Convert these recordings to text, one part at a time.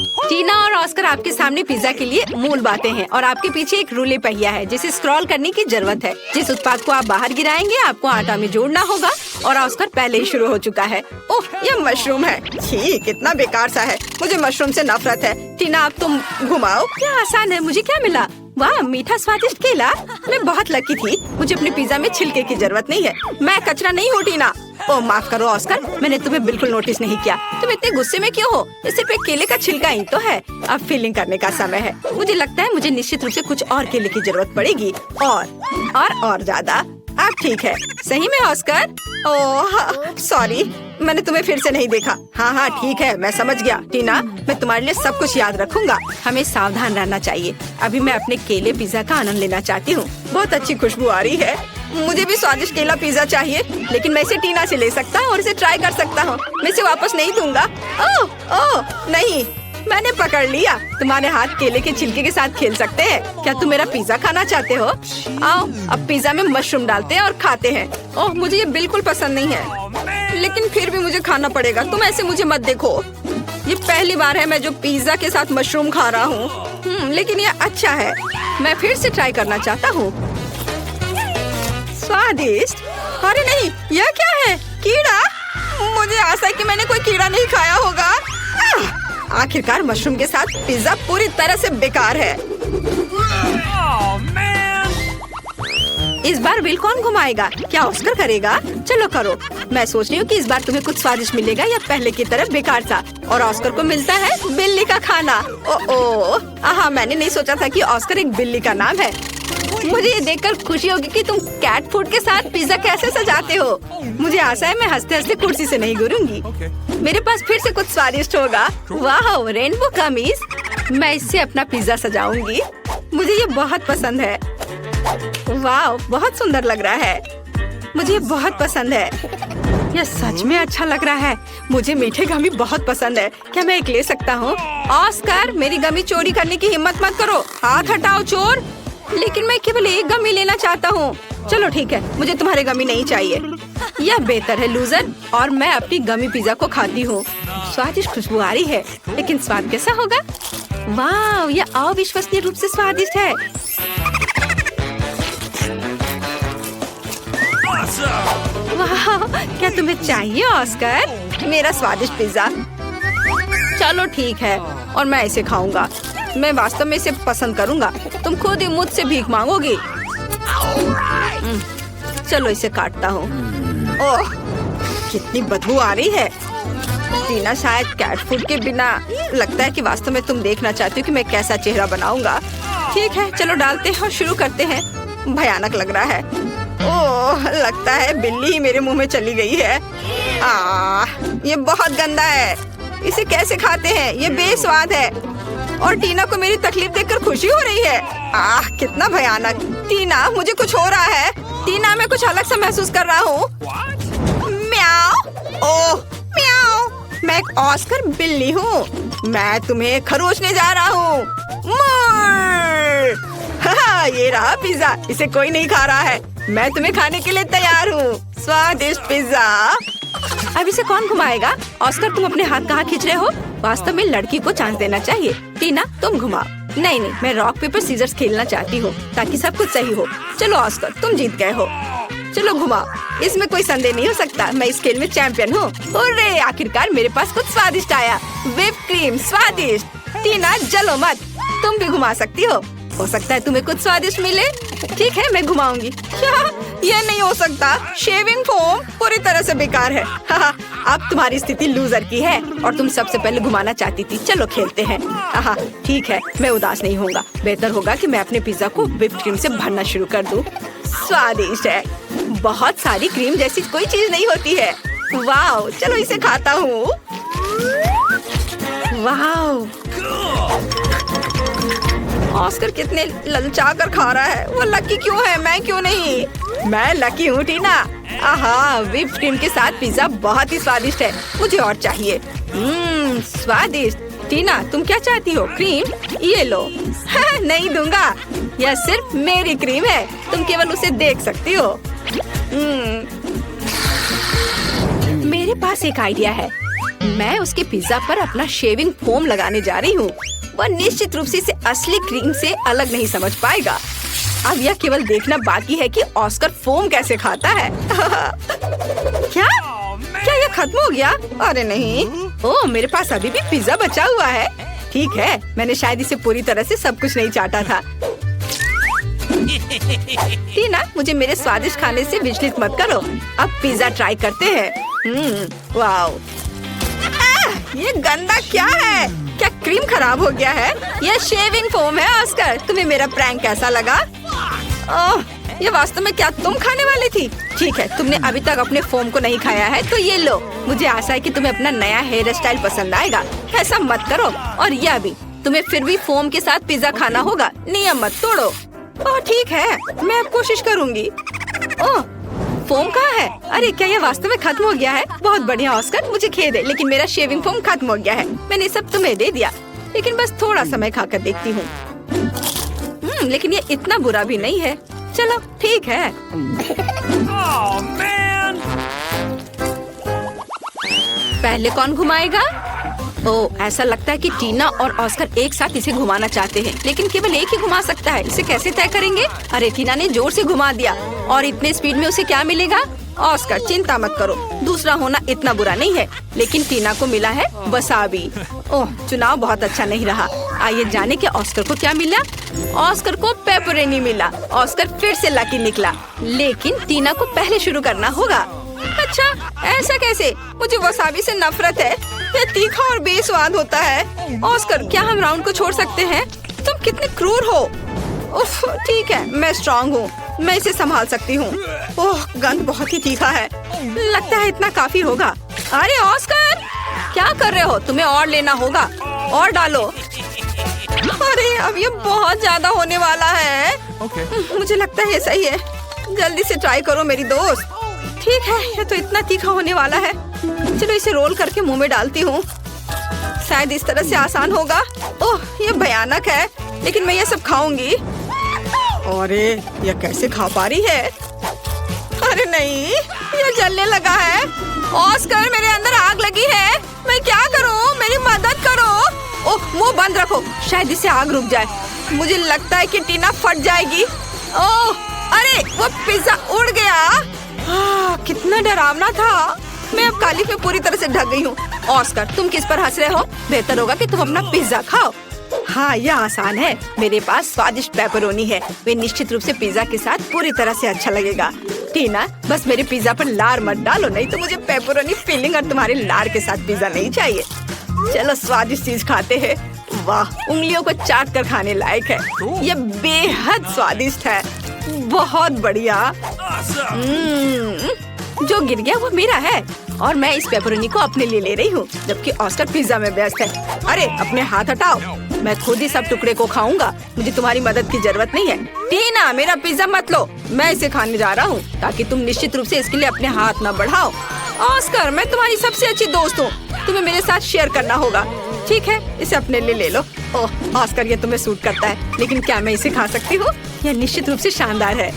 टीना और ऑस्कर आपके सामने पिज्जा के लिए मूल बातें हैं और आपके पीछे एक रूले पहिया है जिसे स्क्रॉल करने की जरूरत है। जिस उत्पाद को आप बाहर गिराएंगे आपको आटा में जोड़ना होगा और ऑस्कर पहले ही शुरू हो चुका है। ओह, ये मशरूम है। छी, कितना बेकार सा है। मुझे मशरूम से नफरत है। टीना, अब तुम घुमाओ। क्या आसान है। मुझे क्या मिला? वाह, मीठा स्वादिष्ट केला। मैं बहुत लकी थी। मुझे अपने पिज्जा में छिलके की जरूरत नहीं है। मैं कचरा नहीं हूँ टीना। ओह, माफ करो ऑस्कर, मैंने तुम्हें बिल्कुल नोटिस नहीं किया। तुम इतने गुस्से में क्यों हो? ये सिर्फ एक केले का छिलका ही तो है। अब फीलिंग करने का समय है। मुझे लगता है मुझे निश्चित रूप से कुछ और केले की जरूरत पड़ेगी और ज्यादा। अब ठीक है। सही में ऑस्कर? ओह सॉरी, मैंने तुम्हें फिर से नहीं देखा। हाँ, ठीक है, मैं समझ गया। टीना, मैं तुम्हारे लिए सब कुछ याद रखूंगा। हमें सावधान रहना चाहिए। अभी मैं अपने केले पिज्जा का आनंद लेना चाहती हूँ। बहुत अच्छी खुशबू आ रही है। मुझे भी स्वादिष्ट केला पिज्जा चाहिए, लेकिन मैं इसे टीना से ले सकता हूँ और इसे ट्राई कर सकता हूँ। मैं इसे वापस नहीं दूंगा। ओह नहीं, मैंने पकड़ लिया। तुम्हारे हाथ केले के छिलके के साथ खेल सकते हैं। क्या तुम मेरा पिज्जा खाना चाहते हो? आओ, अब पिज्जा में मशरूम डालते हैं और खाते हैं। ओह, मुझे ये बिल्कुल पसंद नहीं है, लेकिन फिर भी मुझे खाना पड़ेगा। तुम ऐसे मुझे मत देखो। ये पहली बार है मैं जो पिज्जा के साथ मशरूम खा रहा हूँ। लेकिन ये अच्छा है। मैं फिर से ट्राई करना चाहता हूँ। स्वादिष्ट। अरे नहीं, यह क्या है? कीड़ा? मुझे आशा है कि मैंने कोई कीड़ा नहीं खाया होगा। आखिरकार मशरूम के साथ पिज्जा पूरी तरह से बेकार है। इस बार बिल कौन घुमाएगा? क्या ऑस्कर करेगा? चलो करो। मैं सोच रही हूँ कि इस बार तुम्हें कुछ स्वादिष्ट मिलेगा या पहले की तरह बेकार सा। और ऑस्कर को मिलता है बिल्ली का खाना। ओह, मैंने नहीं सोचा था कि ऑस्कर एक बिल्ली का नाम है। मुझे ये देखकर खुशी होगी कि तुम कैट फूड के साथ पिज्जा कैसे सजाते हो। मुझे आशा है मैं हंसते हंसते कुर्सी से नहीं गिरूंगी। मेरे पास फिर से कुछ स्वादिष्ट होगा। वाह, रेनबो कमीज। मैं इससे अपना पिज्जा सजाऊंगी। मुझे ये बहुत पसंद है। वाह, बहुत सुंदर लग रहा है। मुझे ये बहुत पसंद है। यह सच में अच्छा लग रहा है। मुझे मीठे गमी बहुत पसंद है। क्या मैं एक ले सकता हूँ? ऑस्कर, मेरी गमी चोरी करने की हिम्मत मत करो। हाथ हटाओ चोर। लेकिन मैं केवल एक गमी लेना चाहता हूँ। चलो ठीक है, मुझे तुम्हारे गमी नहीं चाहिए। यह बेहतर है लूजर। और मैं अपनी गमी पिज्जा को खाती हूँ। स्वादिष्ट खुशबू आ रही है, लेकिन स्वाद कैसा होगा? वाह, यह अविश्वसनीय रूप से स्वादिष्ट है। वाह, क्या तुम्हें चाहिए ऑस्कर? मेरा स्वादिष्ट पिज्जा। चलो ठीक है, और मैं इसे खाऊंगा। मैं वास्तव में इसे पसंद करूंगा। तुम खुद ही मुझसे भीख मांगोगी। चलो इसे काटता हूँ। ओह, कितनी बदबू आ रही है। टीना, शायद कैट फूड के बिना लगता है कि वास्तव में तुम देखना चाहती हो कि मैं कैसा चेहरा बनाऊंगा। ठीक है, चलो डालते हैं और शुरू करते हैं। भयानक लग रहा है। ओह, लगता है बिल्ली ही मेरे मुंह में चली गई है। ये बहुत गंदा है। इसे कैसे खाते हैं? ये बेस्वाद है। और टीना को मेरी तकलीफ देखकर खुशी हो रही है। कितना भयानक। टीना, मुझे कुछ हो रहा है। टीना, मैं कुछ अलग सा महसूस कर रहा हूँ। म्याओ। ओह, म्याओ। मैं एक ऑस्कर बिल्ली हूँ। मैं तुम्हें खरोचने जा रहा हूँ। ये रहा पिज्जा। इसे कोई नहीं खा रहा है। मैं तुम्हें खाने के लिए तैयार हूँ। स्वादिष्ट पिज्जा। अब इसे कौन घुमाएगा? ऑस्कर, तुम अपने हाथ कहाँ खींच रहे हो? वास्तव में लड़की को चांस देना चाहिए। टीना, तुम घुमाओ। नहीं, मैं रॉक पेपर सीजर्स खेलना चाहती हूँ ताकि सब कुछ सही हो। चलो ऑस्कर, तुम जीत गए हो। चलो घुमाओ। इसमें कोई संदेह नहीं हो सकता। मैं इस खेल में चैंपियन हूँ। अरे, आखिरकार मेरे पास कुछ स्वादिष्ट आया। व्हिप क्रीम स्वादिष्ट। टीना, जलो मत। तुम भी घुमा सकती हो सकता है तुम्हें कुछ स्वादिष्ट मिले। ठीक है, मैं घुमाऊंगी। क्या? यह नहीं हो सकता। शेविंग फोम पूरी तरह से बेकार है। अब तुम्हारी स्थिति लूजर की है और तुम सबसे पहले घुमाना चाहती थी। चलो खेलते हैं। ठीक है, मैं उदास नहीं होऊंगा। बेहतर होगा कि मैं अपने पिज्जा को व्हिप क्रीम से भरना शुरू कर दूं। स्वादिष्ट है। बहुत सारी क्रीम जैसी कोई चीज नहीं होती है। वाह, चलो इसे खाता हूँ। वाह, ऑस्कर कितने ललचा कर खा रहा है। वो लकी क्यों है, मैं क्यों नहीं? मैं लकी हूँ टीना। व्हिप क्रीम के साथ पिज्जा बहुत ही स्वादिष्ट है। मुझे और चाहिए। स्वादिष्ट। टीना, तुम क्या चाहती हो? क्रीम? ये लो। नहीं दूंगा। यह सिर्फ मेरी क्रीम है। तुम केवल उसे देख सकती हो। मेरे पास एक आइडिया है। मैं उसके पिज्जा पर अपना शेविंग फोम लगाने जा रही हूँ। वह निश्चित रूप से इसे असली क्रीम से अलग नहीं समझ पाएगा। अब यह केवल देखना बाकी है कि ऑस्कर फोम कैसे खाता है। क्या यह खत्म हो गया? अरे नहीं। ओह, मेरे पास अभी भी पिज्जा बचा हुआ है। ठीक है, मैंने शायद इसे पूरी तरह से सब कुछ नहीं चाटा था। टीना, मुझे मेरे स्वादिष्ट खाने से विचलित मत करो। अब पिज्जा ट्राई करते हैं। वाओ, ये गंदा क्या है? क्या क्रीम खराब हो गया है? यह शेविंग फोम है। ऑस्कर, तुम्हें मेरा प्रैंक कैसा लगा? ओह, ये वास्तव में क्या तुम खाने वाली थी? ठीक है, तुमने अभी तक अपने फोम को नहीं खाया है तो ये लो। मुझे आशा है कि तुम्हें अपना नया हेयर स्टाइल पसंद आएगा। ऐसा मत करो। और यह भी, तुम्हें फिर भी फोम के साथ पिज्जा खाना होगा। नियम मत तोड़ो। ओह ठीक है, मैं अब कोशिश करूँगी। ओह, फोम कहाँ है? अरे क्या यह वास्तव में खत्म हो गया है? बहुत बढ़िया ऑस्कर, मुझे खेद है लेकिन मेरा शेविंग फोम खत्म हो गया है। मैंने सब तुम्हें दे दिया, लेकिन बस थोड़ा समय खाकर देखती हूँ। लेकिन ये इतना बुरा भी नहीं है। चलो ठीक है। पहले कौन घुमाएगा? ओह, ऐसा लगता है कि टीना और ऑस्कर एक साथ इसे घुमाना चाहते हैं, लेकिन केवल एक ही घुमा सकता है। इसे कैसे तय करेंगे? अरे टीना ने जोर से घुमा दिया और इतने स्पीड में उसे क्या मिलेगा? ऑस्कर, चिंता मत करो, दूसरा होना इतना बुरा नहीं है। लेकिन टीना को मिला है वसाबी। ओह, चुनाव बहुत अच्छा नहीं रहा। आइए जाने कि ऑस्कर को क्या मिला। ऑस्कर को पेपरोनी मिला। ऑस्कर फिर से लकी निकला, लेकिन टीना को पहले शुरू करना होगा। अच्छा, ऐसा कैसे? मुझे वसाबी से नफरत है। यह तीखा और बेस्वाद होता है। ऑस्कर, क्या हम राउंड को छोड़ सकते हैं? तुम कितने क्रूर हो। उफ, ठीक है, मैं स्ट्रॉन्ग हूँ, मैं इसे संभाल सकती हूँ। ओह, गंध बहुत ही तीखा है। लगता है इतना काफी होगा। अरे ऑस्कर, क्या कर रहे हो? तुम्हें और लेना होगा। और डालो। अरे अब ये बहुत ज्यादा होने वाला है। मुझे लगता है सही है। जल्दी से ट्राई करो मेरी दोस्त। ठीक है, ये तो इतना तीखा होने वाला है। चलो इसे रोल करके मुंह में डालती हूँ। शायद इस तरह से आसान होगा। ओह, ये भयानक है, लेकिन मैं ये सब खाऊंगी। अरे ये कैसे खा पा रही है? अरे नहीं, ये जलने लगा है। ऑस्कर, मेरे अंदर आग लगी है। मैं क्या करूँ? मेरी मदद करो। ओह, मुंह बंद रखो, शायद इससे आग रुक जाए। मुझे लगता है कि टीना फट जाएगी। ओह, अरे वो पिज्जा उड़ गया। कितना डरावना था। मैं अब कालिख में पूरी तरह से ढक गई हूँ। ऑस्कर, तुम किस पर हंस रहे हो? बेहतर होगा कि तुम अपना पिज्जा खाओ। हाँ, यह आसान है। मेरे पास स्वादिष्ट पेपरोनी है। वे निश्चित रूप से पिज्जा के साथ पूरी तरह से अच्छा लगेगा। टीना, बस मेरे पिज्जा पर लार मत डालो, नहीं तो मुझे पेपरोनी फिलिंग और तुम्हारे लार के साथ पिज्जा नहीं चाहिए। चलो स्वादिष्ट चीज खाते हैं। वाह, उंगलियों को चाट कर खाने लायक है। ये बेहद स्वादिष्ट है। बहुत बढ़िया। जो गिर गया वो मेरा है और मैं इस पेपरोनी को अपने लिए ले रही हूँ, जबकि ऑस्कर पिज्जा में व्यस्त है। अरे अपने हाथ हटाओ, मैं खुद ही सब टुकड़े को खाऊंगा। मुझे तुम्हारी मदद की जरूरत नहीं है। टीना, मेरा पिज्जा मत लो, मैं इसे खाने जा रहा हूँ, ताकि तुम निश्चित रूप से इसके लिए अपने हाथ न बढ़ाओ। ऑस्कर, मैं तुम्हारी सबसे अच्छी दोस्त हूँ, तुम्हें मेरे साथ शेयर करना होगा। ठीक है, इसे अपने लिए ले लो। ओह ऑस्कर, ये तुम्हें सूट करता है, लेकिन क्या मैं इसे खा सकती हूँ? यह निश्चित रूप से शानदार है।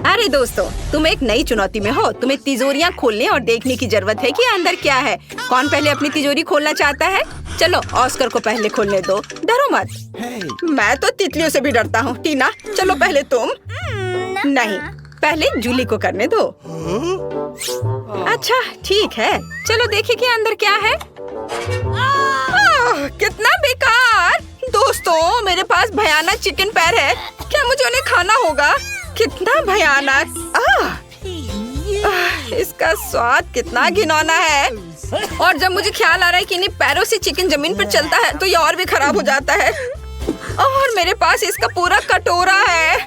अरे दोस्तों, तुम एक नई चुनौती में हो। तुम्हें तिजोरियां खोलने और देखने की जरूरत है कि अंदर क्या है। कौन पहले अपनी तिजोरी खोलना चाहता है? चलो ऑस्कर को पहले खोलने दो। डरो मत। मैं तो तितलियों से भी डरता हूँ। टीना, चलो पहले तुम। नहीं, पहले जूली को करने दो। अच्छा ठीक है, चलो देखिए कि अंदर क्या है। कितना बेकार। दोस्तों, मेरे पास भयानक चिकन पैर है। क्या मुझे उन्हें खाना होगा? कितना भयानक। इसका स्वाद कितना घिनौना है। और जब मुझे ख्याल आ रहा है कि इन्हीं पैरों से चिकन जमीन पर चलता है तो ये और भी खराब हो जाता है। और मेरे पास इसका पूरा कटोरा है।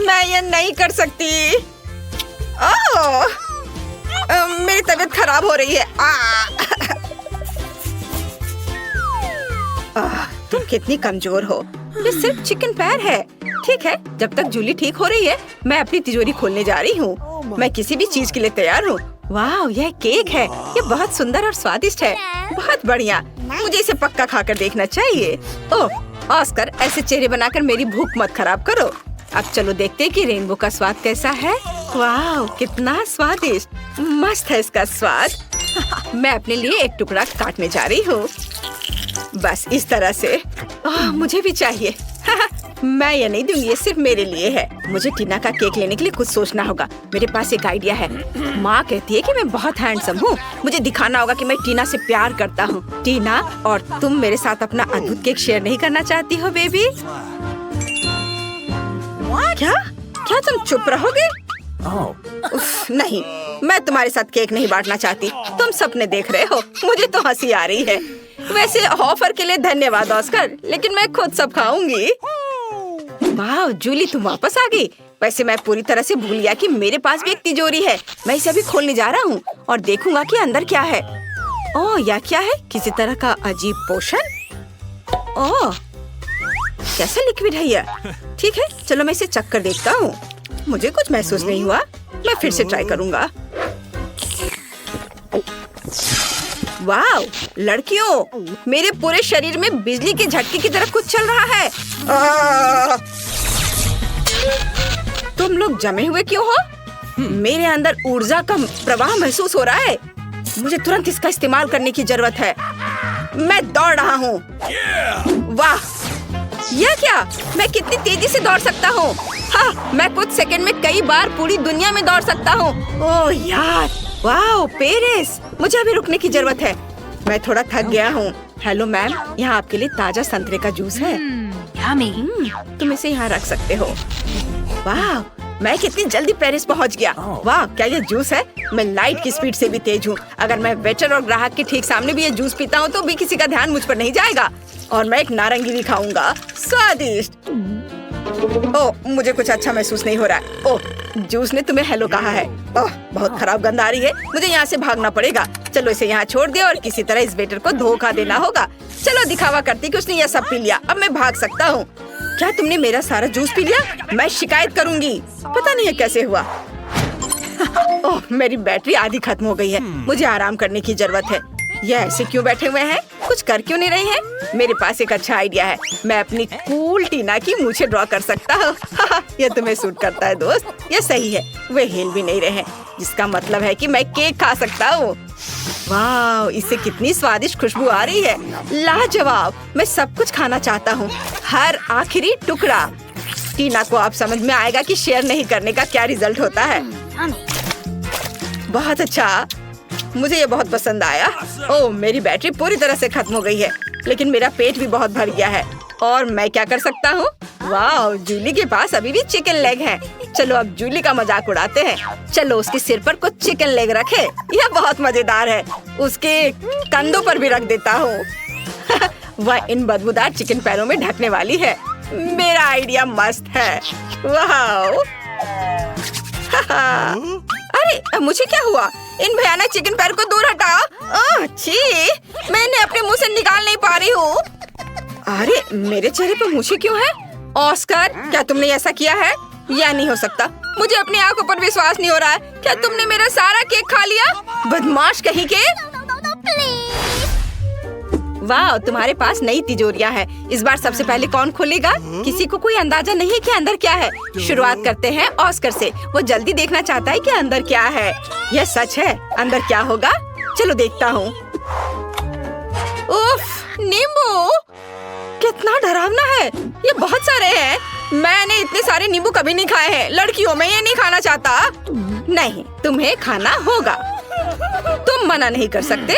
मैं ये नहीं कर सकती। मेरी तबीयत खराब हो रही है। तुम कितनी कमजोर हो। ये सिर्फ चिकन पैर है। ठीक है, जब तक जूली ठीक हो रही है मैं अपनी तिजोरी खोलने जा रही हूँ। मैं किसी भी चीज के लिए तैयार हूँ। वाह, यह केक है। ये बहुत सुंदर और स्वादिष्ट है। बहुत बढ़िया, मुझे इसे पक्का खाकर देखना चाहिए। ओह ऑस्कर, ऐसे चेहरे बनाकर मेरी भूख मत खराब करो। अब चलो देखते हैं कि रेनबो का स्वाद कैसा है। वाह, कितना स्वादिष्ट। मस्त है इसका स्वाद। मैं अपने लिए एक टुकड़ा काटने जा रही हूँ। बस इस तरह से। मुझे भी चाहिए। मैं ये नहीं दूंगी, ये सिर्फ मेरे लिए है। मुझे टीना का केक लेने के लिए कुछ सोचना होगा। मेरे पास एक आइडिया है। माँ कहती है कि मैं बहुत हैंडसम हूँ। मुझे दिखाना होगा कि मैं टीना से प्यार करता हूँ। टीना, और तुम मेरे साथ अपना अद्भुत केक शेयर नहीं करना चाहती हो बेबी? क्या क्या तुम चुप रहोगे? उफ, नहीं, मैं तुम्हारे साथ केक नहीं बांटना चाहती। तुम सपने देख रहे हो। मुझे तो हंसी आ रही है। वैसे ऑफर के लिए धन्यवाद ऑस्कर, लेकिन मैं खुद सब खाऊंगी। वाह जूली, तुम वापस आ गई। वैसे मैं पूरी तरह से भूल गया कि मेरे पास भी एक तिजोरी है। मैं इसे अभी खोलने जा रहा हूँ और देखूंगा कि अंदर क्या है। ओह, यह क्या है? किसी तरह का अजीब पोषण। ओह, कैसा लिक्विड है यह? ठीक है, चलो मैं इसे चख कर देखता हूँ। मुझे कुछ महसूस नहीं हुआ। मैं फिर से ट्राई करूँगा। वाह लड़कियों, मेरे पूरे शरीर में बिजली के झटके की तरह कुछ चल रहा है। तुम लोग जमे हुए क्यों हो? मेरे अंदर ऊर्जा का प्रवाह महसूस हो रहा है। मुझे तुरंत इसका इस्तेमाल करने की जरूरत है। मैं दौड़ रहा हूँ। वाह, यह क्या? मैं कितनी तेजी से दौड़ सकता हूँ? हाँ, मैं कुछ सेकंड में कई बार पूरी दुनिया में दौड़ सकता हूँ। ओह यार, वाह पेरिस, मुझे अभी रुकने की जरूरत है। मैं थोड़ा थक गया हूँ। हेलो मैम, यहाँ आपके लिए ताजा संतरे का जूस है। तुम इसे यहाँ रख सकते हो। वाह, मैं कितनी जल्दी पेरिस पहुँच गया। वाह, क्या ये जूस है? मैं लाइट की स्पीड से भी तेज हूँ। अगर मैं वेटर और ग्राहक के ठीक सामने भी ये जूस पीता हूँ तो भी किसी का ध्यान मुझ पर नहीं जाएगा। और मैं एक नारंगी भी खाऊंगा। स्वादिष्ट। ओह, मुझे कुछ अच्छा महसूस नहीं हो रहा है। ओह, जूस ने तुम्हें हेलो कहा है। ओह, बहुत खराब गंध आ रही है। मुझे यहाँ से भागना पड़ेगा। चलो इसे यहाँ छोड़ दे और किसी तरह इस वेटर को धोखा देना होगा। चलो दिखावा करती कि उसने यह सब पी लिया। अब मैं भाग सकता हूँ। क्या तुमने मेरा सारा जूस पी लिया? मैं शिकायत करूँगी। पता नहीं है कैसे हुआ। ओह, मेरी बैटरी आधी खत्म हो गई है। मुझे आराम करने की जरूरत है। ये ऐसे क्यों बैठे हुए हैं? कुछ कर क्यों नहीं रहे हैं? मेरे पास एक अच्छा आइडिया है। मैं अपनी कूल टीना की मूछें ड्रॉ कर सकता हूँ। ये तुम्हें सूट करता है दोस्त। ये सही है। वे हिल भी नहीं रहे हैं, जिसका मतलब है कि मैं केक खा सकता हूँ। वाह, इससे कितनी स्वादिष्ट खुशबू आ रही है। लाजवाब। मैं सब कुछ खाना चाहता हूँ, हर आखिरी टुकड़ा। टीना को अब समझ में आएगा कि शेयर नहीं करने का क्या रिजल्ट होता है। बहुत अच्छा, मुझे ये बहुत पसंद आया। ओह, मेरी बैटरी पूरी तरह से खत्म हो गई है, लेकिन मेरा पेट भी बहुत भर गया है। और मैं क्या कर सकता हूँ? वाह, जूली के पास अभी भी चिकन लेग है। चलो अब जूली का मजाक उड़ाते हैं। चलो उसके सिर पर कुछ चिकन लेग रखे। यह बहुत मजेदार है। उसके कंधों पर भी रख देता हूँ। वह इन बदबूदार चिकन पैरों में ढकने वाली है। मेरा आइडिया मस्त है। वाह। अरे, मुझे क्या हुआ? इन भयानक चिकन पैर को दूर हटाओ। छी, मैं इन्हें अपने मुंह से निकाल नहीं पा रही हूँ। अरे, मेरे चेहरे पे मूछें क्यों है? ऑस्कर, क्या तुमने ऐसा किया है? यह नहीं हो सकता। मुझे अपनी आंखों पर विश्वास नहीं हो रहा है। क्या तुमने मेरा सारा केक खा लिया? बदमाश कहीं के। वाह, तुम्हारे पास नई तिजोरियां हैं। इस बार सबसे पहले कौन खोलेगा? किसी को कोई अंदाजा नहीं है कि अंदर क्या है। शुरुआत करते हैं ऑस्कर से। वो जल्दी देखना चाहता है कि अंदर क्या है। यह सच है। अंदर क्या होगा? चलो देखता हूँ। उफ, नींबू कितना डरावना है। ये बहुत सारे हैं। मैंने इतने सारे नींबू कभी नहीं खाए हैं। लड़कियों, मैं ये नहीं खाना चाहता। नहीं, तुम्हें खाना होगा। तुम मना नहीं कर सकते।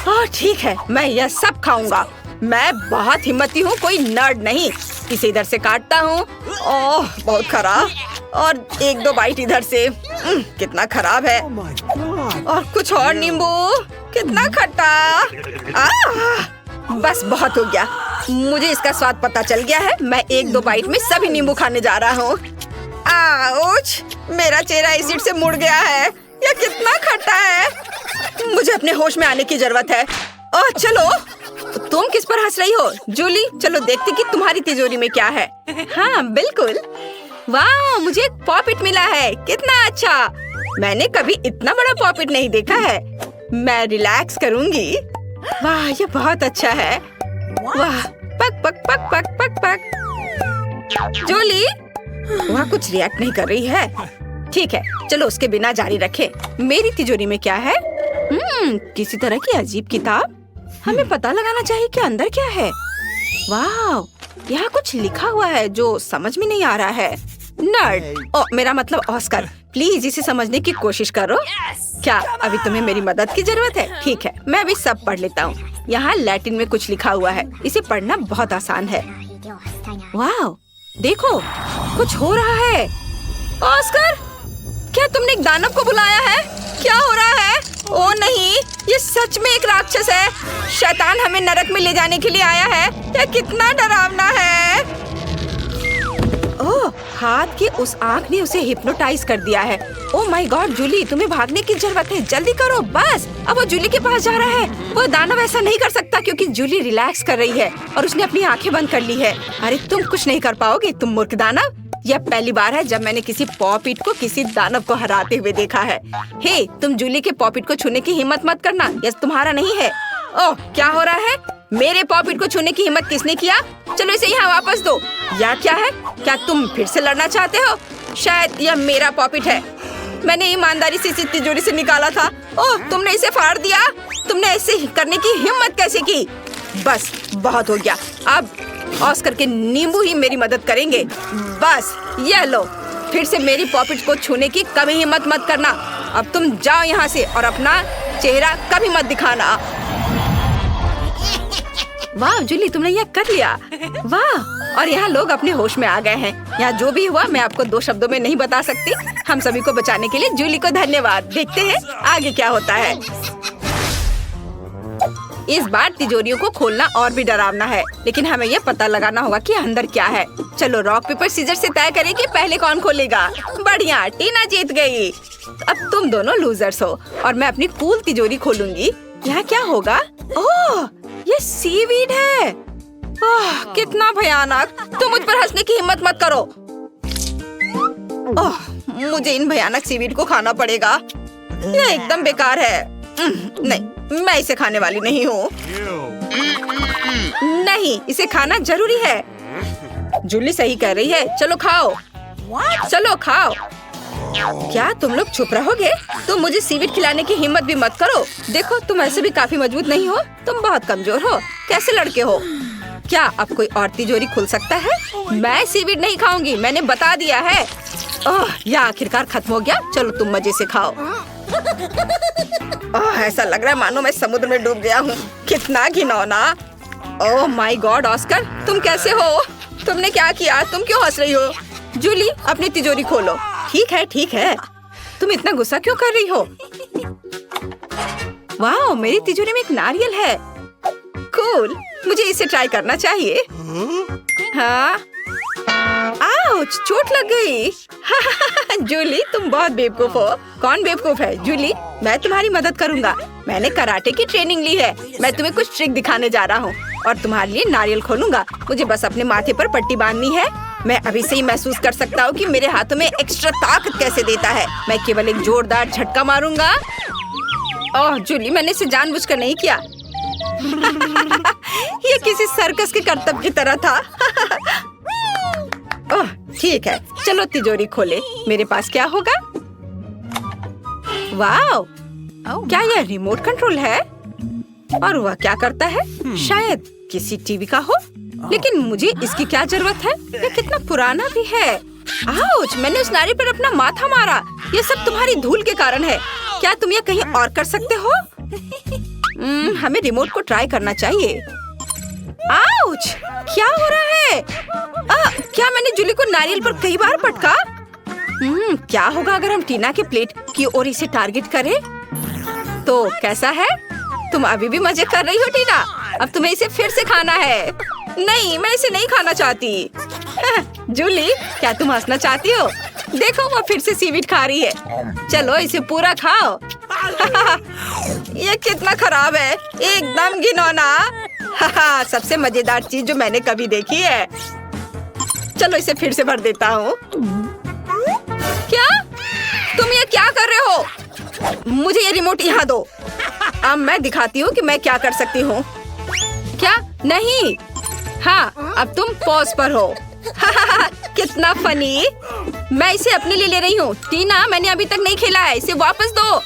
ओह ठीक है, मैं यह सब खाऊंगा। मैं बहुत हिम्मती हूँ, कोई नर्ड नहीं। इसे इधर से काटता हूँ। ओह बहुत खराब। और एक दो बाइट इधर से। कितना खराब है। और कुछ और नींबू। कितना खट्टा। बस बहुत हो गया। मुझे इसका स्वाद पता चल गया है। मैं एक दो बाइट में सभी नींबू खाने जा रहा हूँ। आउच! मेरा चेहरा एसिड से मुड़ गया है। यह कितना खट्टा है। मुझे अपने होश में आने की जरूरत है। ओह चलो, तुम किस पर हंस रही हो? जूली, चलो देखते कि तुम्हारी तिजोरी में क्या है। हाँ बिल्कुल। वाह, मुझे एक पॉपिट मिला है। कितना अच्छा। मैंने कभी इतना बड़ा पॉपिट नहीं देखा है। मैं रिलैक्स करूंगी। वाह, ये बहुत अच्छा है। वाह, पक पक पक पक पक पक। जूली, वह कुछ रिएक्ट नहीं कर रही है। ठीक है, चलो उसके बिना जारी रखें। मेरी तिजोरी में क्या है? किसी तरह की अजीब किताब। हमें पता लगाना चाहिए कि अंदर क्या है। वाह, यहाँ कुछ लिखा हुआ है जो समझ में नहीं आ रहा है। नर्ड, मेरा मतलब ऑस्कर, प्लीज इसे समझने की कोशिश करो। क्या अभी तुम्हें मेरी मदद की जरूरत है? ठीक है, मैं अभी सब पढ़ लेता हूँ। यहाँ लैटिन में कुछ लिखा हुआ है, इसे पढ़ना बहुत आसान है। वाह, देखो कुछ हो रहा है। ऑस्कर, क्या तुमने एक दानव को बुलाया है? क्या हो रहा है? ओ नहीं, ये सच में एक राक्षस है। शैतान हमें नरक में ले जाने के लिए आया है। यह कितना डरावना है। ओह, हाथ की उस आँख ने उसे हिप्नोटाइज कर दिया है। ओह माय गॉड, जूली तुम्हें भागने की जरूरत है, जल्दी करो बस। अब वो जूली के पास जा रहा है। वो दानव ऐसा नहीं कर सकता क्योंकि जूली रिलैक्स कर रही है और उसने अपनी आंखें बंद कर ली है। अरे तुम कुछ नहीं कर पाओगे, तुम मूर्ख दानव। यह पहली बार है जब मैंने किसी पॉपिट को किसी दानव को हराते हुए देखा है। हे, तुम जूली के पॉपिट को छूने की हिम्मत मत करना, यह तुम्हारा नहीं है। ओह, क्या हो रहा है? मेरे पॉपिट को छूने की हिम्मत किसने किया? चलो इसे यहाँ वापस दो। यह क्या है? क्या तुम फिर से लड़ना चाहते हो? शायद यह मेरा पॉपिट है। मैंने ईमानदारी से इसे तिजोरी से निकाला था। ओह, तुमने इसे फाड़ दिया। तुमने ऐसे करने की हिम्मत कैसे की? बस बहुत हो गया। अब ऑस्कर के नींबू ही मेरी मदद करेंगे। बस ये लो, फिर से मेरी पॉपिट को छूने की कभी हिम्मत मत करना। अब तुम जाओ यहाँ से और अपना चेहरा कभी मत दिखाना। वाह जूली, तुमने यह कर लिया। वाह, और यहाँ लोग अपने होश में आ गए हैं। यहाँ जो भी हुआ मैं आपको 2 शब्दों में नहीं बता सकती। हम सभी को बचाने के लिए जूली को धन्यवाद। देखते हैं आगे क्या होता है। इस बार तिजोरियों को खोलना और भी डरावना है, लेकिन हमें यह पता लगाना होगा कि अंदर क्या है। चलो रॉक पेपर सीजर से तय करें कि पहले कौन खोलेगा। बढ़िया, टीना जीत गई। अब तुम दोनों लूजर्स हो और मैं अपनी कूल तिजोरी खोलूंगी। यहाँ क्या होगा? ओह, ये सीवीड है। ओह, कितना भयानक। तुम मुझ पर हंसने की हिम्मत मत करो। ओह, मुझे इन भयानक सीवीड को खाना पड़ेगा। यह एकदम बेकार है। नहीं, मैं इसे खाने वाली नहीं हूँ। नहीं, इसे खाना जरूरी है। जूली सही कह रही है। चलो खाओ। चलो खाओ। क्या तुम लोग चुप रहोगे? तुम मुझे सीवीड खिलाने की हिम्मत भी मत करो। देखो, तुम ऐसे भी काफी मजबूत नहीं हो, तुम बहुत कमजोर हो। कैसे लड़के हो? क्या अब कोई और तिजोरी खुल सकता है? मैं सीवीड नहीं खाऊंगी, मैंने बता दिया है। ओह, यह आखिरकार खत्म हो गया। चलो तुम मजे से खाओ। ओह, ऐसा लग रहा है मानो मैं समुद्र में डूब गया हूँ। कितना घिनौना। ओह माय गॉड, ऑस्कर तुम कैसे हो? तुमने क्या किया? तुम क्यों हंस रही हो? जूली, अपनी तिजोरी खोलो। ठीक है, ठीक है। तुम इतना गुस्सा क्यों कर रही हो? वाह, मेरी तिजोरी में एक नारियल है। कूल, मुझे इसे ट्राई करना चाहिए। हाँ, आउच, चोट लग गई। जूली, तुम बहुत बेवकूफ हो। कौन बेवकूफ है? जूली, मैं तुम्हारी मदद करूंगा। मैंने कराटे की ट्रेनिंग ली है। मैं तुम्हें कुछ ट्रिक दिखाने जा रहा हूँ और तुम्हारे लिए नारियल खोलूंगा। मुझे बस अपने माथे पर पट्टी बांधनी है। मैं अभी से ही महसूस कर सकता हूँ कि मेरे हाथों में एक्स्ट्रा ताकत कैसे देता है। मैं केवल एक जोरदार झटका मारूंगा। ओह जूली, मैंने इसे जानबूझकर नहीं किया। ये किसी सर्कस के करतब की तरह था। ओह ठीक है, चलो तिजोरी खोले। मेरे पास क्या होगा? वाह, क्या यह रिमोट कंट्रोल है? और वह क्या करता है? शायद किसी टीवी का हो, लेकिन मुझे इसकी क्या जरूरत है? यह कितना पुराना भी है। आउच, मैंने उस नारी पर अपना माथा मारा। ये सब तुम्हारी धूल के कारण है। क्या तुम यह कहीं और कर सकते हो? हमें रिमोट को ट्राई करना चाहिए। आउच, क्या हो रहा है? क्या मैंने जूली को नारियल पर कई बार पटका? क्या होगा अगर हम टीना के प्लेट की ओर इसे टारगेट करें? तो कैसा है? तुम अभी भी मजे कर रही हो टीना? अब तुम्हें इसे फिर से खाना है। नहीं, मैं इसे नहीं खाना चाहती। जूली, क्या तुम हंसना चाहती हो? देखो, वो फिर से सीवीड खा रही है। चलो इसे पूरा खाओ। ये कितना खराब है, एकदम घिनौना। सबसे मजेदार चीज जो मैंने कभी देखी है। चलो इसे फिर से भर देता हूँ। क्या तुम ये क्या कर रहे हो? मुझे ये रिमोट यहाँ दो। अब मैं दिखाती हूँ कि मैं क्या कर सकती हूँ। क्या? नहीं। हाँ, अब तुम पॉज पर हो। कितना फनी। मैं इसे अपने लिए ले रही हूँ। टीना, मैंने अभी तक नहीं खेला है, इसे वापस दो।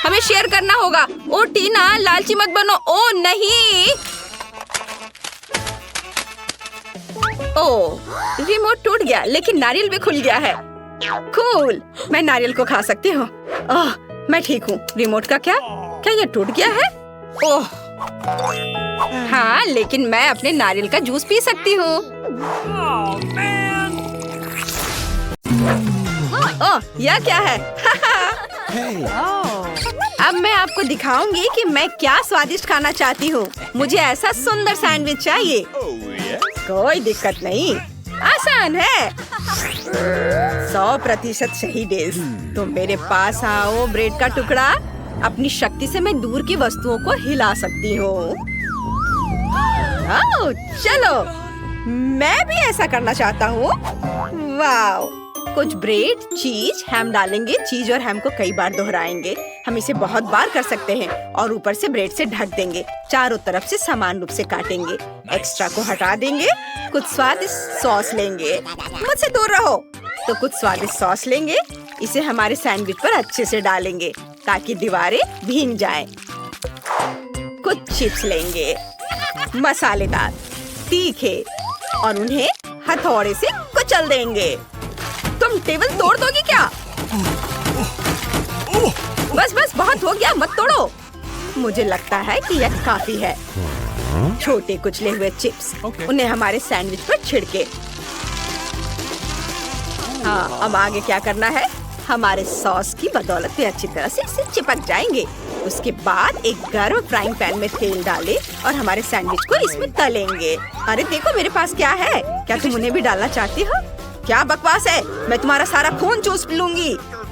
हमें शेयर करना होगा। ओ टीना, लालची मत बनो। ओ नहीं। ओ, रिमोट टूट गया लेकिन नारियल भी खुल गया है। कूल, मैं नारियल को खा सकती हूँ। ओह, मैं ठीक हूँ। रिमोट का क्या ये टूट गया है? ओह हाँ, लेकिन मैं अपने नारियल का जूस पी सकती हूँ। ओह, यह क्या है? अब मैं आपको दिखाऊंगी कि मैं क्या स्वादिष्ट खाना चाहती हूँ। मुझे ऐसा सुंदर सैंडविच चाहिए। कोई दिक्कत नहीं, आसान है। 100% सही डेज। तुम मेरे पास आओ ब्रेड का टुकड़ा। अपनी शक्ति से मैं दूर की वस्तुओं को हिला सकती हूँ। चलो, मैं भी ऐसा करना चाहता हूँ। वाओ, कुछ ब्रेड, चीज, हैम डालेंगे। चीज और हैम को कई बार दोहराएंगे। हम इसे बहुत बार कर सकते हैं और ऊपर से ब्रेड से ढक देंगे। चारों तरफ से समान रूप से काटेंगे। एक्स्ट्रा को हटा देंगे। कुछ स्वादिष्ट सॉस लेंगे। मुझसे दूर रहो। तो कुछ स्वादिष्ट सॉस लेंगे। इसे हमारे सैंडविच पर अच्छे से डालेंगे ताकि दीवारें भीग जाएं। कुछ चिप्स लेंगे, मसालेदार, तीखे, और उन्हें हथौड़े से कुचल देंगे। तुम टेबल तोड़ दोगी क्या? बस बस, बहुत हो गया, मत तोड़ो। मुझे लगता है कि यह काफी है। छोटे कुचले हुए चिप्स, उन्हें हमारे सैंडविच पर छिड़के। हाँ, अब आगे क्या करना है? हमारे सॉस की बदौलत भी अच्छी तरह से इसे चिपक जाएंगे। उसके बाद एक गर्म फ्राइंग पैन में तेल डालें और हमारे सैंडविच को इसमें तलेंगे। अरे देखो, मेरे पास क्या है। क्या तुम उन्हें भी डालना चाहती हो? क्या बकवास है, मैं तुम्हारा सारा खून चूस लूंगी।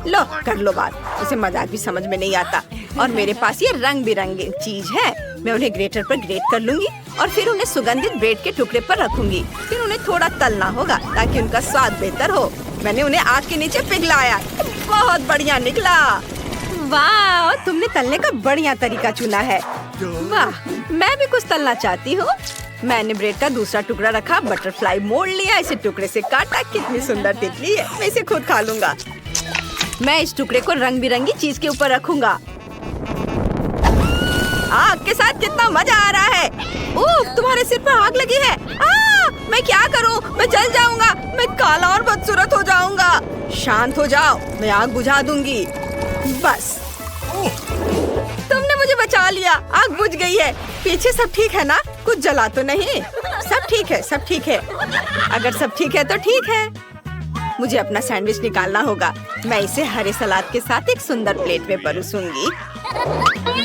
लो, कर लो बात। उसे मजाक भी समझ में नहीं आता। और मेरे पास ये रंग बिरंगी चीज है। मैं उन्हें ग्रेटर पर ग्रेट कर लूंगी और फिर उन्हें सुगंधित ब्रेड के टुकड़े पर रखूंगी। फिर उन्हें थोड़ा तलना होगा ताकि उनका स्वाद बेहतर हो। मैंने उन्हें आग के नीचे पिघलाया। बहुत बढ़िया निकला। वाह, तुमने तलने का बढ़िया तरीका चुना है। वाह, मैं भी कुछ तलना चाहती हूँ। मैंने ब्रेड का दूसरा टुकड़ा रखा, बटरफ्लाई मोड़ लिया, इसे टुकड़े से काटा। कितनी सुंदर तितली है। मैं इसे खुद खा लूंगा। मैं इस टुकड़े को रंग बिरंगी चीज के ऊपर रखूंगा। आग के साथ कितना मजा आ रहा है। ओह, तुम्हारे सिर पर आग लगी है। मैं क्या करूं? मैं जल जाऊंगा। मैं काला और बदसूरत हो जाऊंगा। शांत हो जाओ, मैं आग बुझा दूंगी। बस, तुमने मुझे बचा लिया। आग बुझ गई है। पीछे सब ठीक है ना? कुछ जला तो नहीं? सब ठीक है, सब ठीक है। अगर सब ठीक है तो ठीक है। मुझे अपना सैंडविच निकालना होगा। मैं इसे हरे सलाद के साथ एक सुंदर प्लेट में परोसूंगी।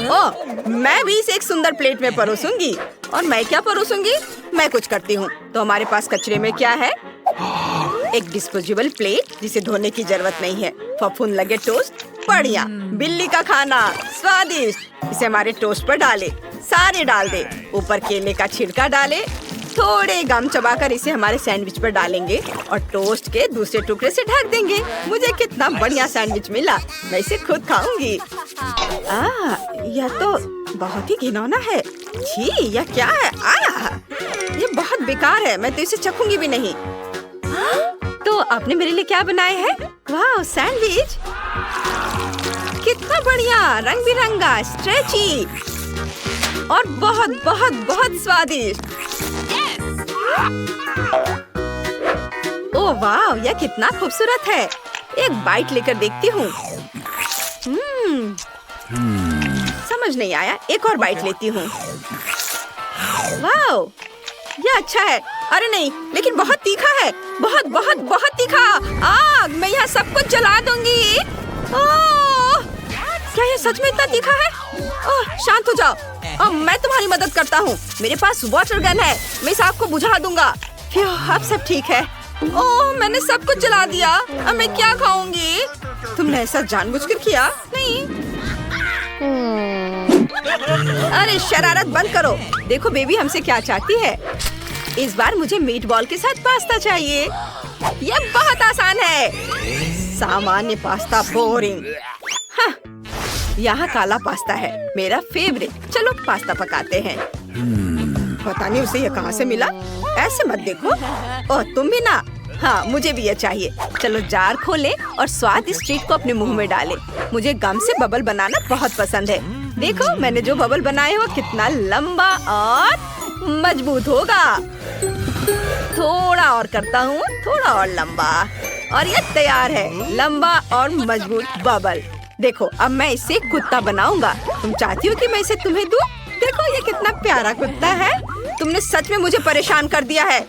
ओह, मैं भी इसे एक सुंदर प्लेट में परोसूंगी। और मैं क्या परोसूंगी? मैं कुछ करती हूँ। तो हमारे पास कचरे में क्या है? एक डिस्पोजेबल प्लेट जिसे धोने की जरूरत नहीं है। फफूंद लगे टोस्ट, बढ़िया। बिल्ली का खाना, स्वादिष्ट। इसे हमारे टोस्ट पर डाले, सारे डाल दे। ऊपर केले का छिलका डाले। थोड़े गम चबाकर इसे हमारे सैंडविच पर डालेंगे और टोस्ट के दूसरे टुकड़े से ढक देंगे। मुझे कितना बढ़िया सैंडविच मिला। मैं इसे खुद खाऊंगी। यह तो बहुत ही घिनौना है। छी, यह क्या है? ये बहुत बेकार है। मैं तो इसे चखूंगी भी नहीं। तो आपने मेरे लिए क्या बनाए हैं? वाह, सैंडविच कितना बढ़िया, रंग बिरंगा, स्ट्रेची और बहुत बहुत बहुत स्वादिष्ट। ओह वाह, यह कितना खूबसूरत है। एक बाइट लेकर देखती हूँ। समझ नहीं आया। एक और बाइट लेती हूँ। वाह, यह अच्छा है। अरे नहीं, लेकिन बहुत तीखा है। बहुत बहुत बहुत तीखा। आग, मैं यह सब कुछ जला दूंगी। ओह, क्या यह सच में इतना तीखा है? ओह, शांत हो जाओ। मैं तुम्हारी मदद करता हूँ। मेरे पास वाटर गन है। मैं इस आग को बुझा दूंगा। अब सब ठीक है। ओह, मैंने सब कुछ जला दिया। अब मैं क्या खाऊंगी? तुमने ऐसा जानबूझकर किया? नहीं। अरे शरारत बंद करो। देखो बेबी हमसे क्या चाहती है। इस बार मुझे मीट बॉल के साथ पास्ता चाहिए। यह बहुत आसान है। सामान्य पास्ता बोरिंग। हाँ, यहाँ काला पास्ता है, मेरा फेवरेट। चलो पास्ता पकाते हैं। पता नहीं उसे ये कहाँ से मिला। ऐसे मत देखो। और तुम भी ना। हाँ, मुझे भी ये चाहिए। चलो जार खोले और स्वाद इस ट्रीट को अपने मुंह में डाले। मुझे गम से बबल बनाना बहुत पसंद है। देखो मैंने जो बबल बनाए हो कितना लंबा और मजबूत होगा। थोड़ा और करता हूँ, थोड़ा और लंबा, और ये तैयार है, लंबा और मजबूत बबल। देखो अब मैं इससे एक कुत्ता बनाऊंगा। तुम चाहती हो कि मैं इसे तुम्हें दूं? देखो ये कितना प्यारा कुत्ता है। तुमने सच में मुझे परेशान कर दिया है।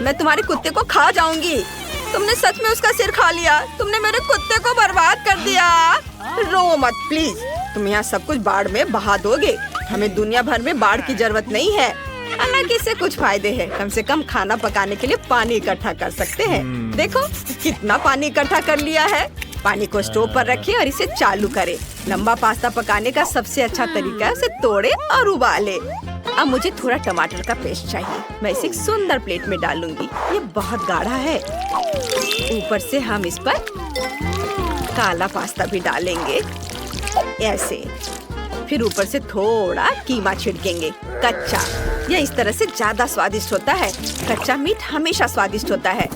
मैं तुम्हारे कुत्ते को खा जाऊंगी। तुमने सच में उसका सिर खा लिया। तुमने मेरे कुत्ते को बर्बाद कर दिया। रो मत प्लीज, तुम यहाँ सब कुछ बाढ़ में बहा दोगे। हमें दुनिया भर में बाढ़ की जरूरत नहीं है। हालांकि इससे कुछ फायदे हैं। कम से कम खाना पकाने के लिए पानी इकट्ठा कर सकते हैं। देखो कितना पानी इकट्ठा कर लिया है। पानी को स्टोव पर रखें और इसे चालू करें। लंबा पास्ता पकाने का सबसे अच्छा तरीका है उसे तोड़े और उबाले। अब मुझे थोड़ा टमाटर का पेस्ट चाहिए। मैं इसे एक सुंदर प्लेट में डालूंगी। ये बहुत गाढ़ा है। ऊपर से हम इस पर काला पास्ता भी डालेंगे ऐसे। फिर ऊपर से थोड़ा कीमा छिड़केंगे कच्चा। यह इस तरह से ज्यादा स्वादिष्ट होता है। कच्चा मीट हमेशा स्वादिष्ट होता है।